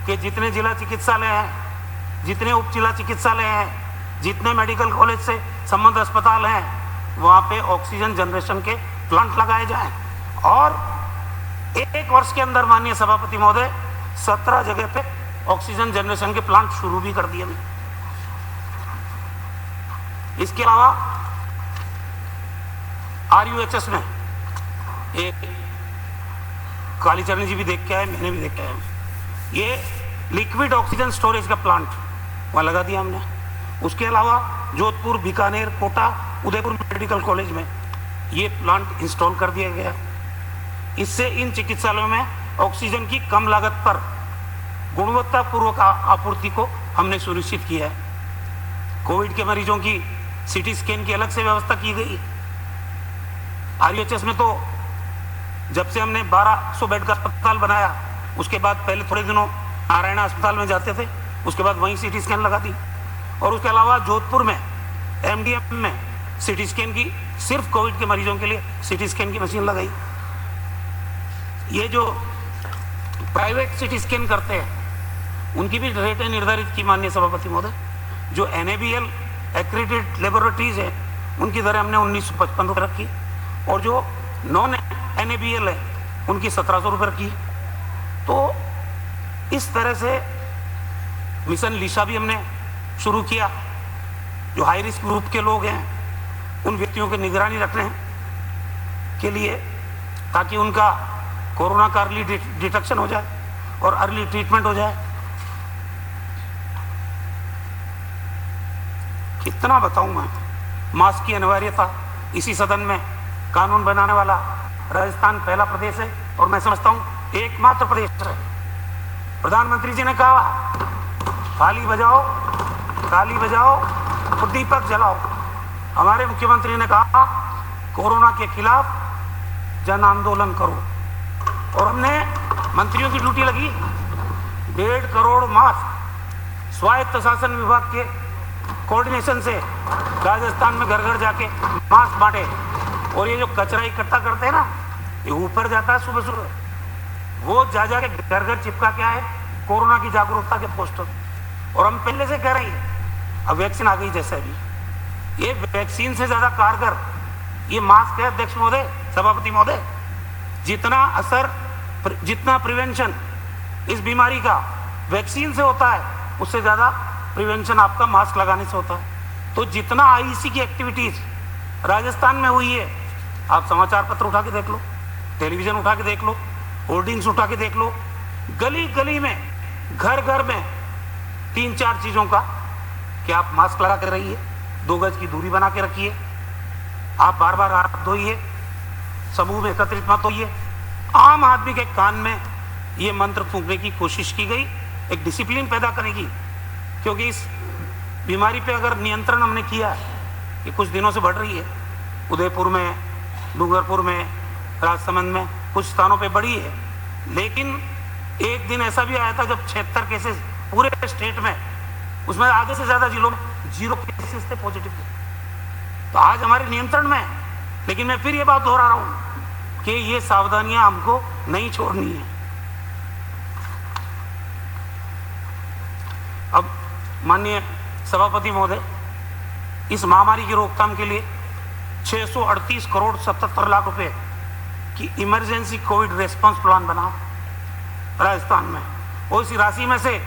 कि जितने जिला चिकित्सालय हैं, जितने उप जिला चिकित्सालय हैं, जितने मेडिकल कॉलेज से संबद्ध अस्पताल हैं, वहाँ पे ऑक्सीजन जनरेशन के प्लांट लगाए जाएं। और 1 वर्ष के अंदर माननीय सभापति महोदय 17 जगह पे ऑक्सीजन जनरेशन के प्लांट शुरू भी कर दिए। इसके अलावा RUHS में एक कालीचरण जी भी देख के आए, मैंने भी देख के आया, ये लिक्विड ऑक्सीजन स्टोरेज का प्लांट वहाँ लगा दिया हमने। उसके अलावा जोधपुर, बीकानेर, कोटा, उदयपुर मेडिकल कॉलेज में ये प्लांट इंस्टॉल कर दिया गया। इससे इन चिकित्सालयों में ऑक्सीजन की कम लागत पर गुणवत्तापूर्वक आपूर्ति को हमने सुनिश्चित किया है। कोविड के मरीजों की CT स्कैन की अलग से व्यवस्था की गई। RUHS में तो जब से हमने 1200 बेड का अस्पताल बनाया, उसके बाद पहले थोड़े दिनों नारायणा अस्पताल में जाते थे, उसके बाद वहीं CT स्कैन लगा दी। और उसके अलावा जोधपुर में MDM में CT स्कैन की, सिर्फ कोविड के मरीजों के लिए CT स्कैन की मशीन लगाई। ये जो प्राइवेट सिटी स्कैन करते हैं उनकी भी रेटें निर्धारित की माननीय सभापति महोदय। जो NABL एक्रेडिटेड लेबोरेटरीज है उनकी दरें हमने 1955 रुपये रखी और जो नॉन NABL है उनकी 1700 रुपये रखी। तो इस तरह से मिशन लिशा भी हमने शुरू किया। जो हाई रिस्क ग्रुप के लोग हैं उन व्यक्तियों की निगरानी रखने के लिए, ताकि उनका कोरोना का अर्ली डिटेक्शन हो जाए और अर्ली ट्रीटमेंट हो जाए। कितना बताऊं मैं, मास्क की अनिवार्यता इसी सदन में कानून बनाने वाला राजस्थान पहला प्रदेश है और मैं समझता हूं एकमात्र प्रदेश है। प्रधानमंत्री जी ने कहा ताली बजाओ और दीपक जलाओ। हमारे मुख्यमंत्री ने कहा कोरोना के खिलाफ जन आंदोलन करो और हमने मंत्रियों की ड्यूटी लगी 1.5 करोड़ मास्क स्वायत्त शासन विभाग के कोऑर्डिनेशन से राजस्थान में घर घर जाके मास्क बांटे। और ये जो कचरा इकट्ठा करते हैं ना, ये ऊपर जाता है सुबह सुबह, वो जा के घर घर चिपका के आए कोरोना की जागरूकता के पोस्टर। और हम पहले से कह रहे हैं अब वैक्सीन आ गई जैसे अभी, ये वैक्सीन से ज्यादा कारगर ये मास्क है अध्यक्ष महोदय, सभापति महोदय। जितना असर, जितना प्रिवेंशन इस बीमारी का वैक्सीन से होता है उससे ज्यादा प्रिवेंशन आपका मास्क लगाने से होता है। तो जितना IEC की एक्टिविटीज राजस्थान में हुई है, आप समाचार पत्र उठा के देख लो, टेलीविजन उठा के देख लो, होर्डिंग्स उठा के देख लो, गली गली में, घर घर में 3-4 चीजों का कि आप मास्क लगा के रहिए, 2 गज की दूरी बना के रखिए, आप बार बार हाथ धोइए, समूह में एकत्रित मत होइए। आम आदमी के कान में ये मंत्र फूंकने की कोशिश की गई, एक डिसिप्लिन पैदा करेगी। क्योंकि इस बीमारी पे अगर नियंत्रण हमने किया है कि कुछ दिनों से बढ़ रही है, उदयपुर में, डूंगरपुर में, राजसमंद में कुछ स्थानों पे बढ़ी है, लेकिन एक दिन ऐसा भी आया था जब 76 केसेस पूरे स्टेट में, उसमें आधे से ज्यादा जिलों में 0 केसेस थे पॉजिटिव के। तो आज हमारे नियंत्रण में है, लेकिन मैं फिर ये बात दोहरा रहा हूं कि ये सावधानियां हमको नहीं छोड़नी है। अब माननीय सभापति महोदय, इस महामारी की रोकथाम के लिए 638 करोड़ 77 लाख रुपए की इमरजेंसी कोविड रेस्पॉन्स प्लान बना राजस्थान में, और इसी राशि में से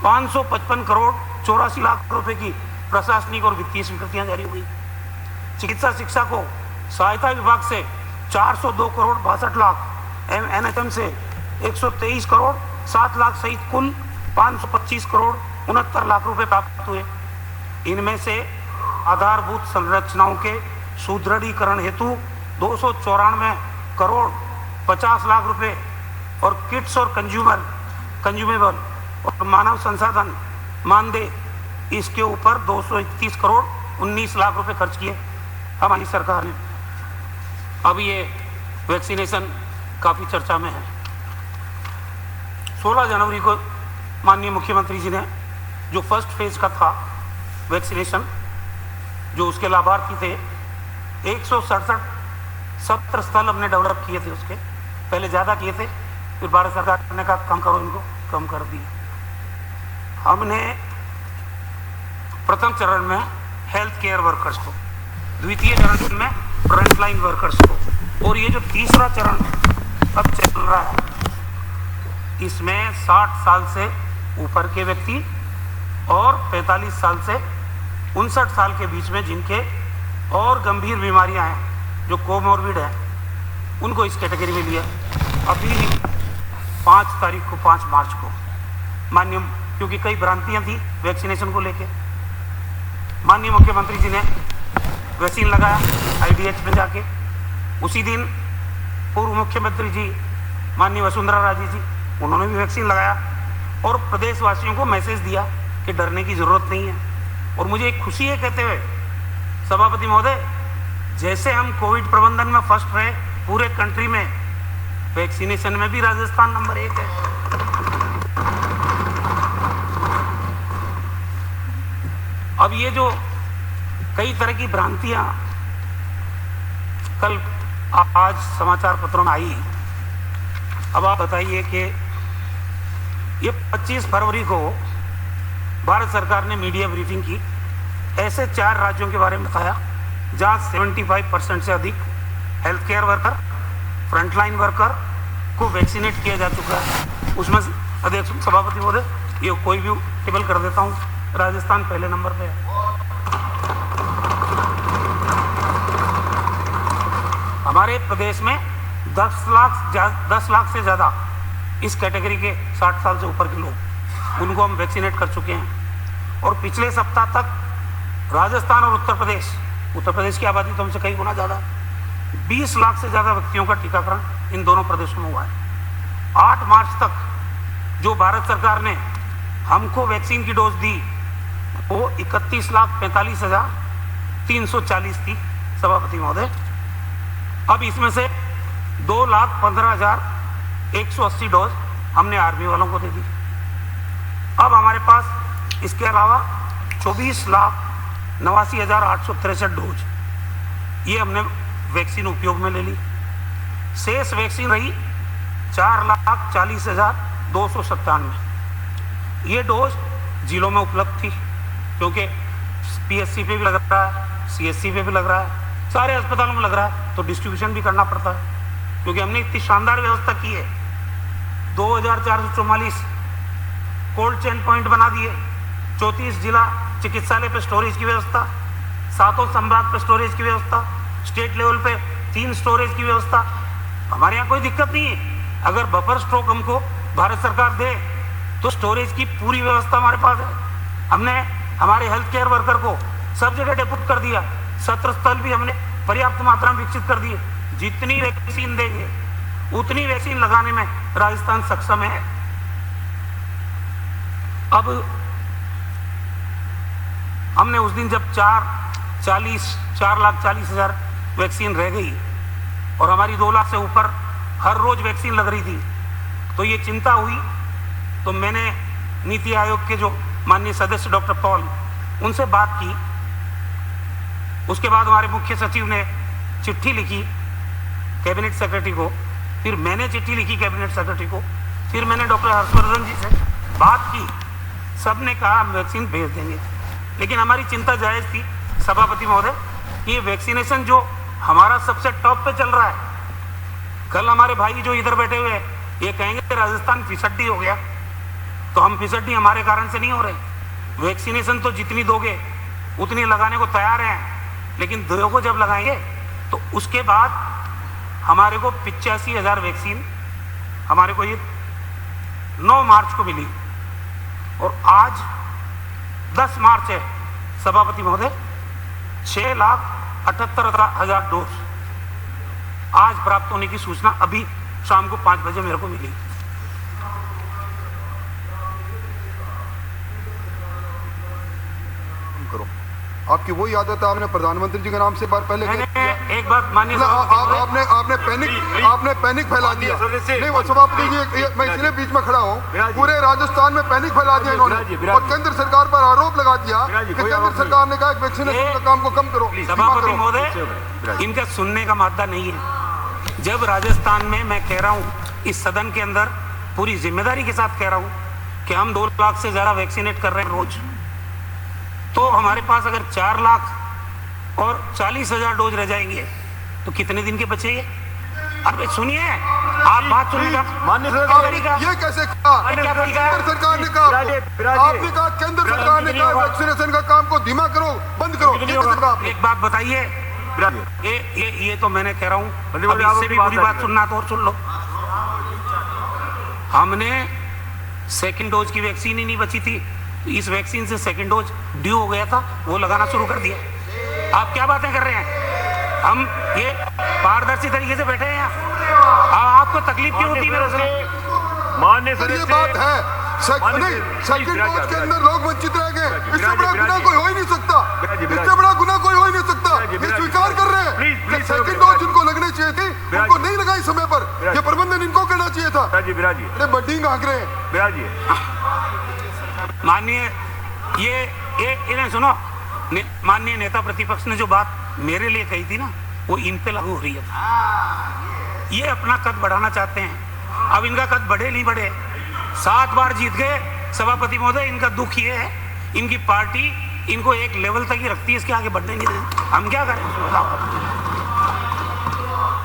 555 करोड़ 84 लाख रुपए की प्रशासनिक और वित्तीय स्वीकृतियां जारी हुई। चिकित्सा शिक्षा को सहायता विभाग से 402 करोड़ 62 लाख, NHM से 123 करोड़ 7 लाख सहित कुल 525 करोड़ 69 लाख रुपए प्राप्त हुए। इनमें से आधारभूत संरचनाओं के सुदृढ़ीकरण हेतु 294 करोड़ 50 लाख रुपए और किट्स और कंज्यूमेबल और मानव संसाधन मानदेय, इसके ऊपर 231 करोड़ 19 लाख रुपए खर्च किए हमारी सरकार ने। अब ये वैक्सीनेशन काफी चर्चा में है। 16 जनवरी को माननीय मुख्यमंत्री जी ने जो फर्स्ट फेज का था वैक्सीनेशन, जो उसके लाभार्थी थे 167 सत्र स्थल हमने डेवलप किए थे। उसके पहले ज़्यादा किए थे, फिर भारत सरकार ने कहा कम करो, इनको कम कर दिए। हमने प्रथम चरण में हेल्थ केयर वर्कर्स को, द्वितीय चरण में फ्रंटलाइन वर्कर्स को, और ये जो तीसरा चरण अब चल रहा है इसमें 60 साल से ऊपर के व्यक्ति और 45 साल से 59 साल के बीच में जिनके और गंभीर बीमारियां हैं, जो कोमोर्बिड है, उनको इस कैटेगरी में लिया। अभी 5 तारीख को, 5 मार्च को माननीय, क्योंकि कई भ्रांतियां थी वैक्सीनेशन को लेके, माननीय मुख्यमंत्री जी ने वैक्सीन लगाया IDH में जाके। उसी दिन पूर्व मुख्यमंत्री जी माननीय वसुंधरा राजे जी, उन्होंने भी वैक्सीन लगाया और प्रदेशवासियों को मैसेज दिया कि डरने की जरूरत नहीं है। और मुझे एक खुशी है कहते हुए, सभापति महोदय, जैसे हम कोविड प्रबंधन में फर्स्ट रहे पूरे कंट्री में, वैक्सीनेशन में भी राजस्थान नंबर 1 है। अब ये जो कई तरह की भ्रांतियां कल आज समाचार पत्रों में आई अब आप बताइए कि ये 25 फरवरी को भारत सरकार ने मीडिया ब्रीफिंग की, ऐसे 4 राज्यों के बारे में बताया जहां 75% से अधिक health care worker, frontline worker को वैक्सीनेट किया जा चुका है। उसमें अध्यक्ष सभापति महोदय, ये कोई भी टेबल कर देता हूं, राजस्थान पहले नंबर पे है। हमारे प्रदेश में 10 लाख से ज़्यादा इस कैटेगरी के 60 साल से ऊपर के लोग, उनको हम वैक्सीनेट कर चुके हैं। और पिछले सप्ताह तक राजस्थान और उत्तर प्रदेश की आबादी तो हमसे कई गुना ज़्यादा, 20 लाख से ज़्यादा व्यक्तियों का टीकाकरण इन दोनों प्रदेशों में हुआ है। 8 मार्च तक जो भारत सरकार ने हमको वैक्सीन की डोज दी वो 31,45,340 थी सभापति महोदय। अब इसमें से 2,15,180 डोज हमने आर्मी वालों को दे दी। अब हमारे पास इसके अलावा 24,89,863 डोज ये हमने वैक्सीन उपयोग में ले ली। शेष वैक्सीन रही 4,40,297। ये डोज जिलों में उपलब्ध थी, क्योंकि पीएससी पे भी लग रहा है, सीएससी पे भी लग रहा है, सारे अस्पतालों में लग रहा है, तो डिस्ट्रीब्यूशन भी करना पड़ता है। क्योंकि हमने इतनी शानदार व्यवस्था की है, 2,444 कोल्ड चेन पॉइंट बना दिए, 34 जिला चिकित्सालय पे स्टोरेज की व्यवस्था, 7 संभाग पे स्टोरेज की व्यवस्था, स्टेट लेवल पे 3 स्टोरेज की व्यवस्था। हमारे यहाँ कोई दिक्कत नहीं है। अगर बफर स्टॉक हमको भारत सरकार दे तो स्टोरेज की पूरी व्यवस्था हमारे पास है। हमने हमारे हेल्थ केयर वर्कर को सब जगह डेपुट कर दिया, सत्र स्थल भी हमने पर्याप्त मात्रा में विकसित कर दिए। जितनी वैक्सीन देंगे उतनी वैक्सीन लगाने में राजस्थान सक्षम है। अब हमने उस दिन जब 4,40,000 वैक्सीन रह गई और हमारी 2 लाख से ऊपर हर रोज वैक्सीन लग रही थी, तो ये चिंता हुई। तो मैंने नीति आयोग के जो माननीय सदस्य डॉक्टर पॉल, उनसे बात की। उसके बाद हमारे मुख्य सचिव ने चिट्ठी लिखी कैबिनेट सेक्रेटरी को, फिर मैंने चिट्ठी लिखी कैबिनेट सेक्रेटरी को, फिर मैंने डॉक्टर हर्षवर्धन जी से बात की। सब ने कहा हम वैक्सीन भेज देंगे, लेकिन हमारी चिंता जायज़ थी सभापति महोदय कि ये वैक्सीनेशन जो हमारा सबसे टॉप पे चल रहा है, कल हमारे भाई जो इधर बैठे हुए हैं ये कहेंगे कि राजस्थान फिसड्डी हो गया, तो हम फिसड्डी हमारे कारण से नहीं हो रहे। वैक्सीनेशन तो जितनी दोगे उतनी लगाने को तैयार हैं, लेकिन दो को जब लगाएंगे तो उसके बाद हमारे को 85,000 वैक्सीन हमारे को ये 9 मार्च को मिली और आज 10 मार्च है सभापति महोदय, 6,78,000 डोज आज प्राप्त होने की सूचना अभी शाम को 5 बजे मेरे को मिली। करो आपकी वही आदत है, आपने प्रधानमंत्री जी के नाम से बार पहले एक बात मानिए, आपने पैनिक फैला दिया। नहीं वो सभापति जी, मैं इसलिए बीच में खड़ा हूँ, पूरे राजस्थान में पैनिक फैला दिया इन्होंने और केंद्र सरकार पर आरोप लगा दिया कि केंद्र सरकार ने कहा वैक्सीनेशन का काम को कम करो। सभापति महोदय, इनका सुनने का मादा नहीं है। जब राजस्थान में मैं कह रहा हूँ, इस सदन के अंदर पूरी जिम्मेदारी के साथ कह रहा हूँ कि हम 2 लाख से ज्यादा वैक्सीनेट कर रहे हैं रोज, तो हमारे पास अगर 4,40,000 डोज रह जाएंगे तो कितने दिन के बचेंगे? अरे सुनिए, आप बात सुनिएगा। ये कैसे कहा? केंद्र सरकार ने कहा, आपने कहा केंद्र सरकार ने कहा वैक्सीनेशन का काम को धीमा करो, बंद करो। एक बात बताइए, ये तो मैंने कह रहा हूँ, इससे भी बुरी बात सुनना तो और सुन लो। हमने सेकंड डोज की वैक्सीन ही नहीं बची थी, इस वैक्सीन से सेकंड डोज ड्यू हो गया था, वो लगाना शुरू कर दिया। आप क्या बातें कर रहे हैं? हम ये पारदर्शी तरीके से बैठे हैं यहाँ, आपको तकलीफ क्यों होती है मेरे से? मान्य ये बात है, सेकंड डोज के अंदर लोग वंचित रह गए। इससे बड़ा गुनाह कोई हो ही नहीं सकता, इससे बड़ा गुनाह कोई हो ही नहीं सकता। ये स्वीकार कर रहे हैं कि सेकंड डोज जिनको लगनी चाहिए थी उनको नहीं लगाई समय पर, ये प्रबंधन इनको करना चाहिए था। अरे बड्डी हाँक रहे हैं। माननीय इन्हें सुनो, माननीय नेता प्रतिपक्ष ने जो बात मेरे लिए कही थी ना, वो इन पे लागू हो रही है। ये अपना कद बढ़ाना चाहते हैं, अब इनका कद बढ़े नहीं बढ़े, 7 बार जीत गए सभापति महोदय। इनका दुख ये है, इनकी पार्टी इनको एक लेवल तक ही रखती है, इसके आगे बढ़ने नहीं देती। हम क्या करें?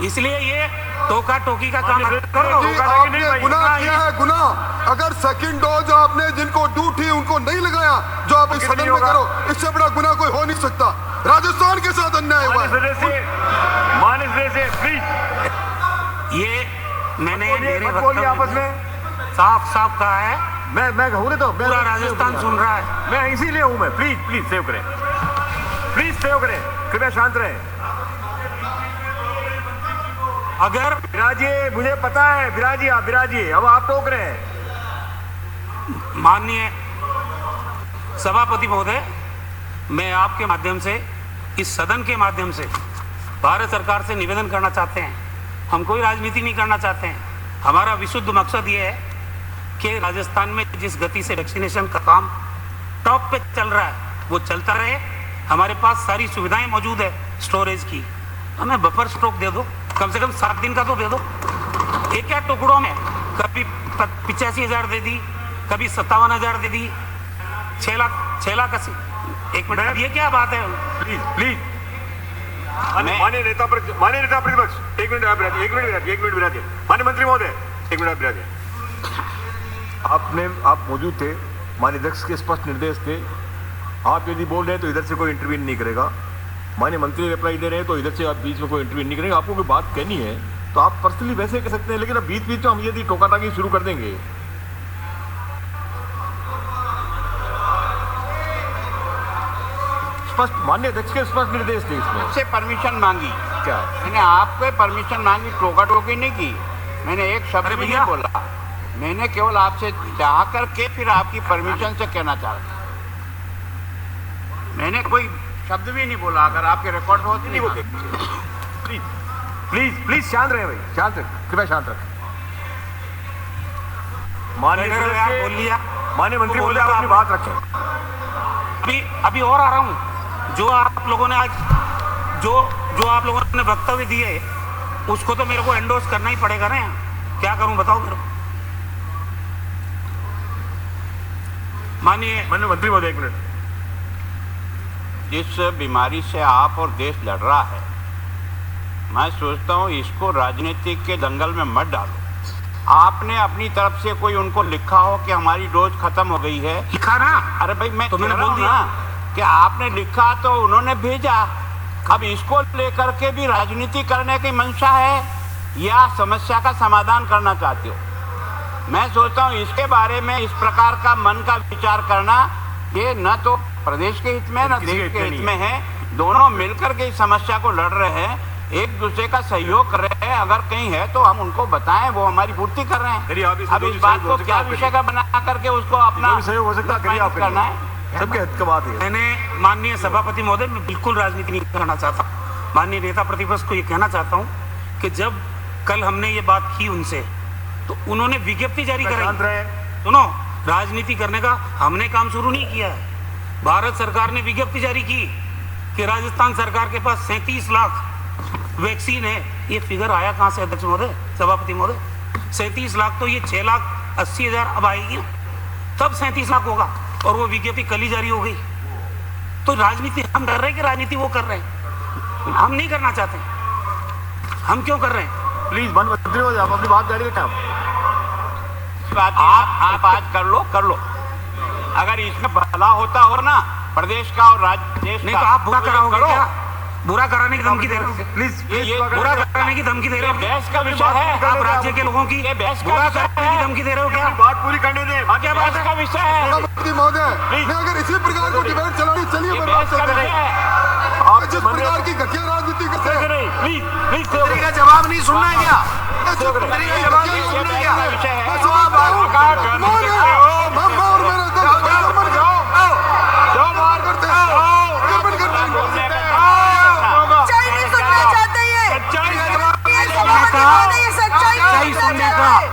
इसलिए ये टोका टोकी का काम करो। जी, आपने गुनाह किया है, गुनाह। अगर सेकंड डोज आपने जिनको ड्यू थी उनको नहीं लगाया, जो आप इस सदन में करो, इससे बड़ा गुनाह कोई हो नहीं सकता। राजस्थान के साथ अन्याय हुआ है। ये मैंने मेरे आपस में साफ साफ कहा है, मैं कहूँ तो पूरा राजस्थान सुन रहा है। मैं इसीलिए हूँ। मैं प्लीज सेव करें, प्लीज सेव करें, कृपया शांत रहें। अगर विराजिए, मुझे पता है, विराजिए, आप विराजिए। अब आप टोक रहे हैं। माननीय सभापति महोदय, मैं आपके माध्यम से, इस सदन के माध्यम से भारत सरकार से निवेदन करना चाहते हैं। हम कोई राजनीति नहीं करना चाहते हैं। हमारा विशुद्ध मकसद ये है कि राजस्थान में जिस गति से वैक्सीनेशन का काम टॉप पे चल रहा है वो चलता रहे। हमारे पास सारी सुविधाएं मौजूद है स्टोरेज की, हमें बफर स्टॉक दे दो, कम से कम 7 दिन का तो दे दो। एक क्या टुकड़ों में कभी 85,000 दे दी, कभी 57,000 दे दी, 6 लाख 80। एक मिनट, ये क्या बात है? प्लीज माननीय नेता प्रतिपक्ष, एक मिनट विराजिए। माननीय मंत्री महोदय, एक मिनट विराजिए। आप मौजूद थे, माननीय अध्यक्ष के स्पष्ट निर्देश थे। आप यदि बोल रहे हैं तो इधर से कोई इंटरवीन नहीं करेगा। माननीय मंत्री रिप्लाई दे रहे हैं तो इधर से आप बीच में कोई इंटरव्यू नहीं करेंगे। आपको कोई बात कहनी है तो आप पर्सनली वैसे कह सकते हैं, लेकिन अब बीच में हम यदि टोकाटाकी शुरू कर देंगे। स्पष्ट माननीय अध्यक्ष के स्पष्ट निर्देश थे इसमें। से परमिशन मांगी, क्या मैंने आपको परमिशन मांगी, टोका टोकी नहीं की। मैंने एक शब्द भी नहीं बोला, मैंने केवल आपसे चाह करके फिर आपकी परमिशन से कहना चाहा। मैंने कोई शब्द भी नहीं बोला। अगर आपके रिकॉर्ड होती नहीं बोलते। प्लीज शांत रहे भाई, शांत रहे, कृपया शांत रखें। माननीय मंत्री महोदय, आप अपनी बात रखें। अभी और आ रहा हूं। जो आप लोगों ने आज जो आप लोगों ने वक्तव्य दिए उसको तो मेरे को एंडोर्स करना ही पड़ेगा ना। क्या करूं बताओ मेरे को। माननीय मंत्री महोदय, एक मिनट। जिस बीमारी से आप और देश लड़ रहा है, मैं सोचता हूं इसको राजनीति के दंगल में मत डालो। आपने अपनी तरफ से कोई उनको लिखा हो कि हमारी डोज खत्म हो गई है, लिखा ना? अरे भाई मैं तो मैंने बोल बोल दिया कि आपने लिखा तो उन्होंने भेजा। अब इसको लेकर के भी राजनीति करने की मंशा है या समस्या का समाधान करना चाहते हो? मैं सोचता हूं इसके बारे में इस प्रकार का मन का विचार करना ये न तो प्रदेश के हित में न देश के हित में है। दोनों मिलकर के इस समस्या को लड़ रहे हैं, एक दूसरे का सहयोग कर रहे हैं। अगर कहीं है तो हम उनको बताएं, वो हमारी पूर्ति कर रहे हैं। अब इस बात को क्या विषय का बना करके उसको अपना सहयोग हो सकता है, आप करना है। सबके हित का बात है। मैंने माननीय सभापति महोदय, मैं बिल्कुल राजनीति नहीं करना चाहता। माननीय नेता प्रतिपक्ष को ये कहना चाहता हूँ कि जब कल हमने ये बात की उनसे तो उन्होंने विज्ञप्ति जारी कराई। सुनो, राजनीति करने का हमने काम शुरू नहीं किया है। भारत सरकार ने विज्ञप्ति जारी की कि राजस्थान सरकार के पास 37 लाख वैक्सीन है। ये फिगर आया कहां से अध्यक्ष महोदय, सभापति महोदय? 37 लाख तो ये 6,80,000 अब आएगी ना, तब 37 लाख होगा। और वो विज्ञप्ति कल ही जारी हो गई। तो राजनीति हम कर रहे हैं कि राजनीति वो कर रहे हैं? हम नहीं करना चाहते। हम क्यों कर रहे हैं? प्लीज मंत्री महोदय, आप अपनी बात जारी रखें। आप आज कर लो। अगर इसमें भला होता हो ना प्रदेश का और देश नहीं का, तो आप बुरा कराओगे क्या? बुरा कराने की धमकी दे रहे हो? प्लीज ये बुरा कराने की धमकी दे रहे हो? बहस का विषय है। आप राज्य के लोगों की ये बहस का बुरा विषय कराने की है। धमकी दे रहे हो क्या? बात पूरी करने दें। क्या बात बहस है? का विषय है। सभापति महोदय, मैं अगर इसी प्रकार को डिबेट चलानी, चलिए ये मैं बहस बात का करते विषय हैं। है। आप जिस प्रकार की घटिया राजनीति करते हैं, प्लीज मंत्री का जवाब नहीं सुनना है क्या? जिस प्रकार की ये घटिया बहस का विषय है। मैं समझता हूं, उन्होंने हम और मेरे दल दुश्मन जो बार करते हैं, गड़बड़ करते हैं। सच्चाई नहीं सुनना चाहते ये सभापति महोदय, ये सच्चाई नहीं सुनना चाहते।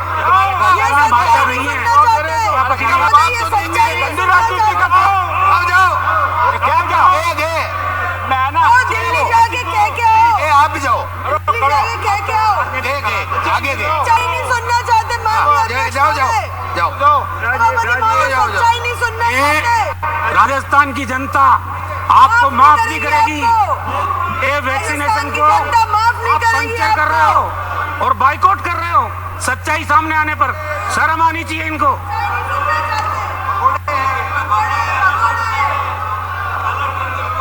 ये सच्चाई नहीं सुनना चाहते। महोदय, ये सच्चाई नहीं सुनना चाहते। मैं ना आओ दिल्ली जाके कह के आओ, आप भी जाओ, दिल्ली जाके कह के आओ। आगे दे। सच्चाई नहीं सुनना चाहते। जाओ जाओ जाओ सच्चाई नहीं सुनना चाहते। राजस्थान की जनता आपको माफ नहीं करेगी। ये वैक्सीनेशन को आप पंचर कर रहे हो और बाइकआउट कर रहे हो। सच्चाई सामने आने पर शर्म आनी चाहिए इनको।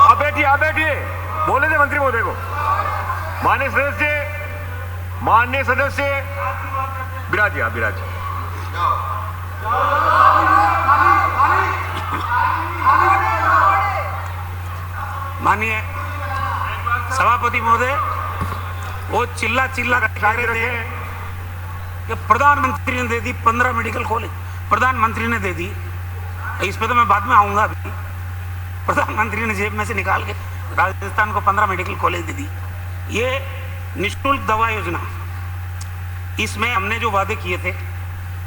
आप बैठिए, बोले थे मंत्री महोदय को। माननीय सदस्य बिराजिए, आप बिराजिए। माननीय सभापति महोदय, वो चिल्ला कह रहे थे कि प्रधानमंत्री ने दे दी 15 मेडिकल कॉलेज। प्रधानमंत्री ने दे दी, इस पे तो मैं बाद में आऊंगा। अभी प्रधानमंत्री ने जेब में से निकाल के राजस्थान को 15 मेडिकल कॉलेज दे दी। ये निःशुल्क दवा योजना, इसमें हमने जो वादे किए थे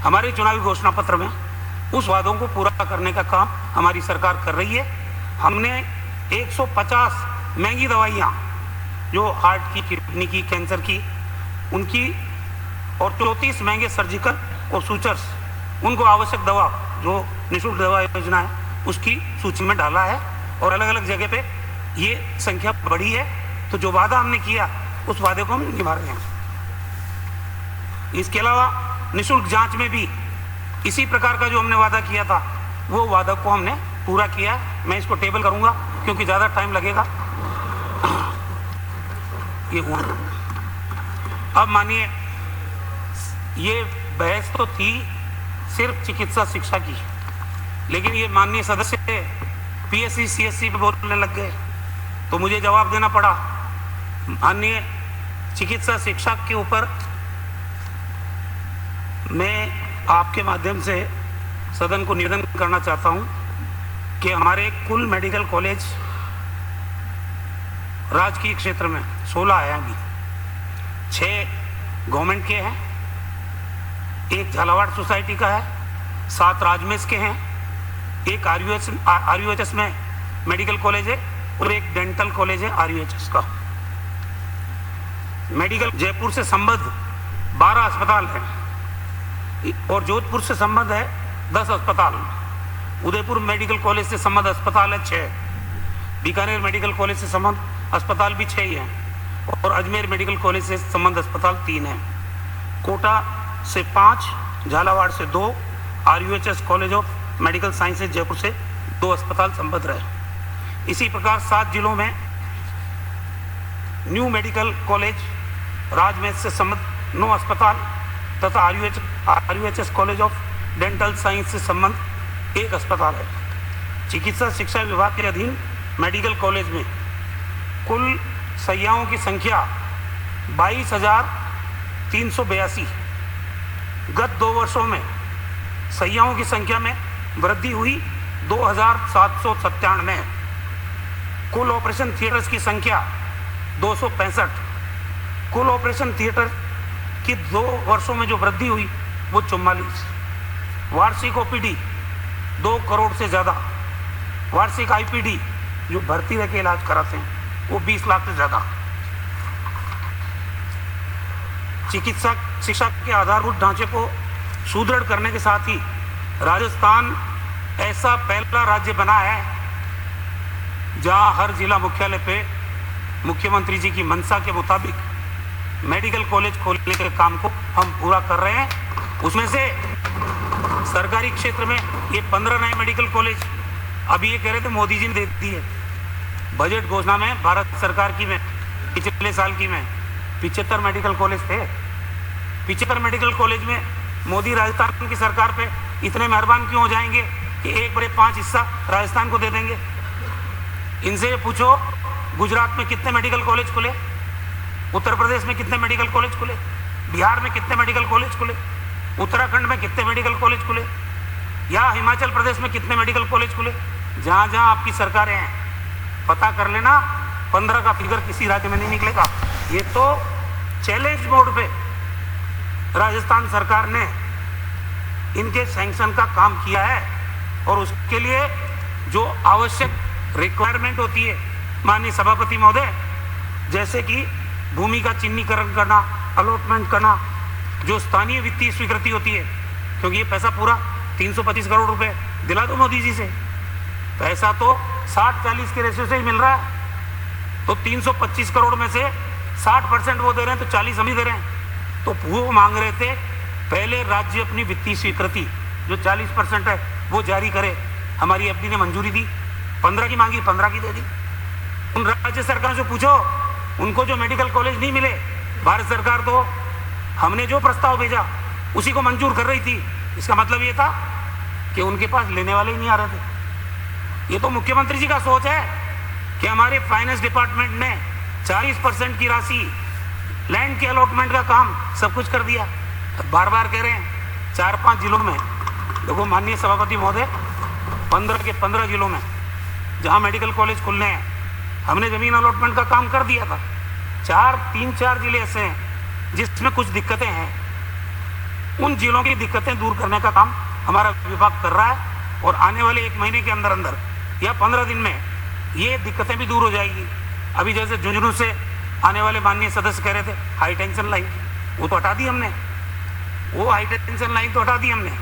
हमारे चुनावी घोषणा पत्र में, उस वादों को पूरा करने का काम हमारी सरकार कर रही है। हमने 150 महंगी दवाइयाँ जो हार्ट की, किडनी की, कैंसर की, उनकी, और 34 महंगे सर्जिकल और सूचर्स, उनको आवश्यक दवा जो निःशुल्क दवा योजना है उसकी सूची में डाला है। और अलग अलग जगह पे ये संख्या बढ़ी है। तो जो वादा हमने किया उस वादे को हम निभा रहे हैं। इसके अलावा निःशुल्क जांच में भी इसी प्रकार का जो हमने वादा किया था वो वादा को हमने पूरा किया। मैं इसको टेबल करूंगा क्योंकि ज़्यादा टाइम लगेगा। ये हुआ। अब मानिए, ये बहस तो थी सिर्फ चिकित्सा शिक्षा की, लेकिन ये माननीय सदस्य पीएससी सीएससी पे बोलने लग गए तो मुझे जवाब देना पड़ा। माननीय चिकित्सा शिक्षा के ऊपर मैं आपके माध्यम से सदन को निवेदन करना चाहता हूं कि हमारे कुल मेडिकल कॉलेज राजकीय क्षेत्र में 16 हैं। अभी 6 गवर्नमेंट के हैं, एक झालावाड़ सोसाइटी का है, 7 राजमेश के हैं, एक आरयूएचएस में मेडिकल कॉलेज है और एक डेंटल कॉलेज है आरयूएचएस का। मेडिकल जयपुर से संबद्ध 12 अस्पताल हैं और जोधपुर से संबद्ध है 10 अस्पताल। उदयपुर मेडिकल कॉलेज से संबद्ध अस्पताल है 6, बीकानेर मेडिकल कॉलेज से संबद्ध अस्पताल भी 6 ही हैं और अजमेर मेडिकल कॉलेज से संबद्ध अस्पताल 3 हैं। कोटा से 5, झालावाड़ से 2, RUHS college of medical sciences Jaipur से 2 अस्पताल संबद्ध रहे। इसी प्रकार 7 जिलों में न्यू मेडिकल कॉलेज राजमेश से संबद्ध 9 अस्पताल तथा RUHS college of dental science से संबद्ध 1 अस्पताल है। चिकित्सा शिक्षा विभाग के अधीन मेडिकल कॉलेज में कुल सैयाओं की संख्या 22,382। गत 2 वर्षों में सैयाओं की संख्या में वृद्धि हुई 2,797 है। कुल ऑपरेशन थिएटर्स की संख्या 265। कुल ऑपरेशन थिएटर की 2 वर्षों में जो वृद्धि हुई वो 44। वार्षिक ओपीडी 2 करोड़ से ज़्यादा। वार्षिक आईपीडी जो भर्ती रह के इलाज कराते हैं वो 20 लाख से ज़्यादा। चिकित्सा शिक्षा के आधारभूत ढांचे को सुदृढ़ करने के साथ ही राजस्थान ऐसा पहला राज्य बना है जहां हर जिला मुख्यालय पे मुख्यमंत्री जी की मंशा के मुताबिक मेडिकल कॉलेज खोलने के काम को हम पूरा कर रहे हैं। उसमें से सरकारी क्षेत्र में ये 15 नए मेडिकल कॉलेज, अभी ये कह रहे थे मोदी जी ने दे दी है बजट घोषणा में, भारत सरकार की में पिछले साल की में 75 मेडिकल कॉलेज थे। 75 मेडिकल कॉलेज में मोदी राजस्थान की सरकार पे इतने मेहरबान क्यों हो जाएंगे कि 1/5 हिस्सा राजस्थान को दे देंगे। इनसे पूछो गुजरात में कितने मेडिकल कॉलेज खुले, उत्तर प्रदेश में कितने मेडिकल कॉलेज खुले, बिहार में कितने मेडिकल कॉलेज खुले, उत्तराखंड में कितने मेडिकल कॉलेज खुले, या हिमाचल प्रदेश में कितने मेडिकल कॉलेज खुले। जहाँ जहाँ आपकी सरकारें हैं पता कर लेना, 15 का फिगर किसी राज्य में नहीं निकलेगा। ये तो चैलेंज मोड पे राजस्थान सरकार ने इनके सैंक्शन का काम किया है और उसके लिए जो आवश्यक रिक्वायरमेंट होती है माननीय सभापति महोदय, जैसे कि भूमि का चिन्हीकरण करना, अलॉटमेंट करना, जो स्थानीय वित्तीय स्वीकृति होती है क्योंकि ये पैसा पूरा 325 करोड़ रुपए दिला दो मोदी जी से। पैसा तो 60-40 के रेशियो से ही मिल रहा है, तो 325 करोड़ में से 60% वो दे रहे हैं तो 40 हम ही दे रहे हैं। तो वो मांग रहे थे पहले राज्य अपनी वित्तीय स्वीकृति जो 40% है वो जारी करे। हमारी एफडी ने मंजूरी दी, 15 की मांगी, 15 की दे दी। उन राज्य सरकार से पूछो, उनको जो मेडिकल कॉलेज नहीं मिले, भारत सरकार तो हमने जो प्रस्ताव भेजा उसी को मंजूर कर रही थी। इसका मतलब ये था कि उनके पास लेने वाले ही नहीं आ रहे थे। ये तो मुख्यमंत्री जी का सोच है कि हमारे फाइनेंस डिपार्टमेंट ने 40% की राशि लैंड के अलॉटमेंट का काम सब कुछ कर दिया। बार बार कह रहे हैं 4-5 जिलों में, देखो माननीय सभापति महोदय, 15 के 15 जिलों में जहां मेडिकल कॉलेज खुलने हैं हमने जमीन अलॉटमेंट का काम कर दिया था। 3-4 जिले ऐसे हैं जिसमें कुछ दिक्कतें हैं, उन जिलों की दिक्कतें दूर करने का काम हमारा विभाग कर रहा है और आने वाले 1 महीने के अंदर अंदर या 15 दिन में ये दिक्कतें भी दूर हो जाएगी। अभी जैसे झुंझुनू से आने वाले माननीय सदस्य कह रहे थे हाई टेंशन लाइन, वो तो हटा दी हमने, वो हाई टेंशन लाइन तो हटा दी हमने।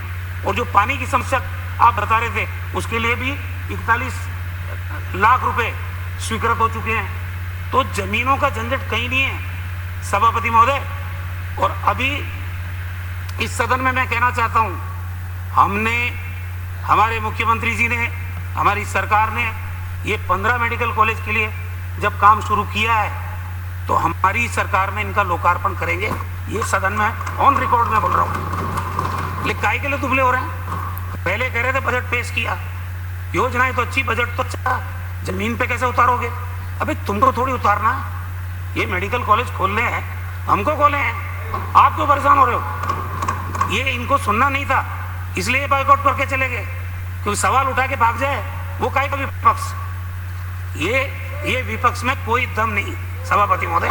और जो पानी की समस्या आप बता रहे थे उसके लिए भी 41 लाख रुपए स्वीकृत हो चुके हैं। तो जमीनों का झंझट कहीं नहीं है सभापति महोदय। और अभी इस सदन में मैं कहना चाहता हूं, हमने, हमारे मुख्यमंत्री जी ने, हमारी सरकार ने ये 15 मेडिकल कॉलेज के लिए जब काम शुरू किया है तो हमारी सरकार में इनका लोकार्पण करेंगे। ये सदन में ऑन रिकॉर्ड में बोल रहा हूँ। लेकिन काहे के लिए दुबले हो रहे हैं? पहले कह रहे थे बजट पेश किया, योजनाएं तो अच्छी, बजट तो अच्छा, जमीन पे कैसे उतारोगे? अबे तुमको थोड़ी उतारना, ये मेडिकल कॉलेज खोलने हैं, हमको खोले हैं, आप क्यों परेशान हो रहे हो? ये इनको सुनना नहीं था, इसलिए बाइकआउट करके चले गए। क्योंकि सवाल उठा के भाग जाए वो काहे का विपक्ष? ये विपक्ष में कोई दम नहीं सभापति महोदय।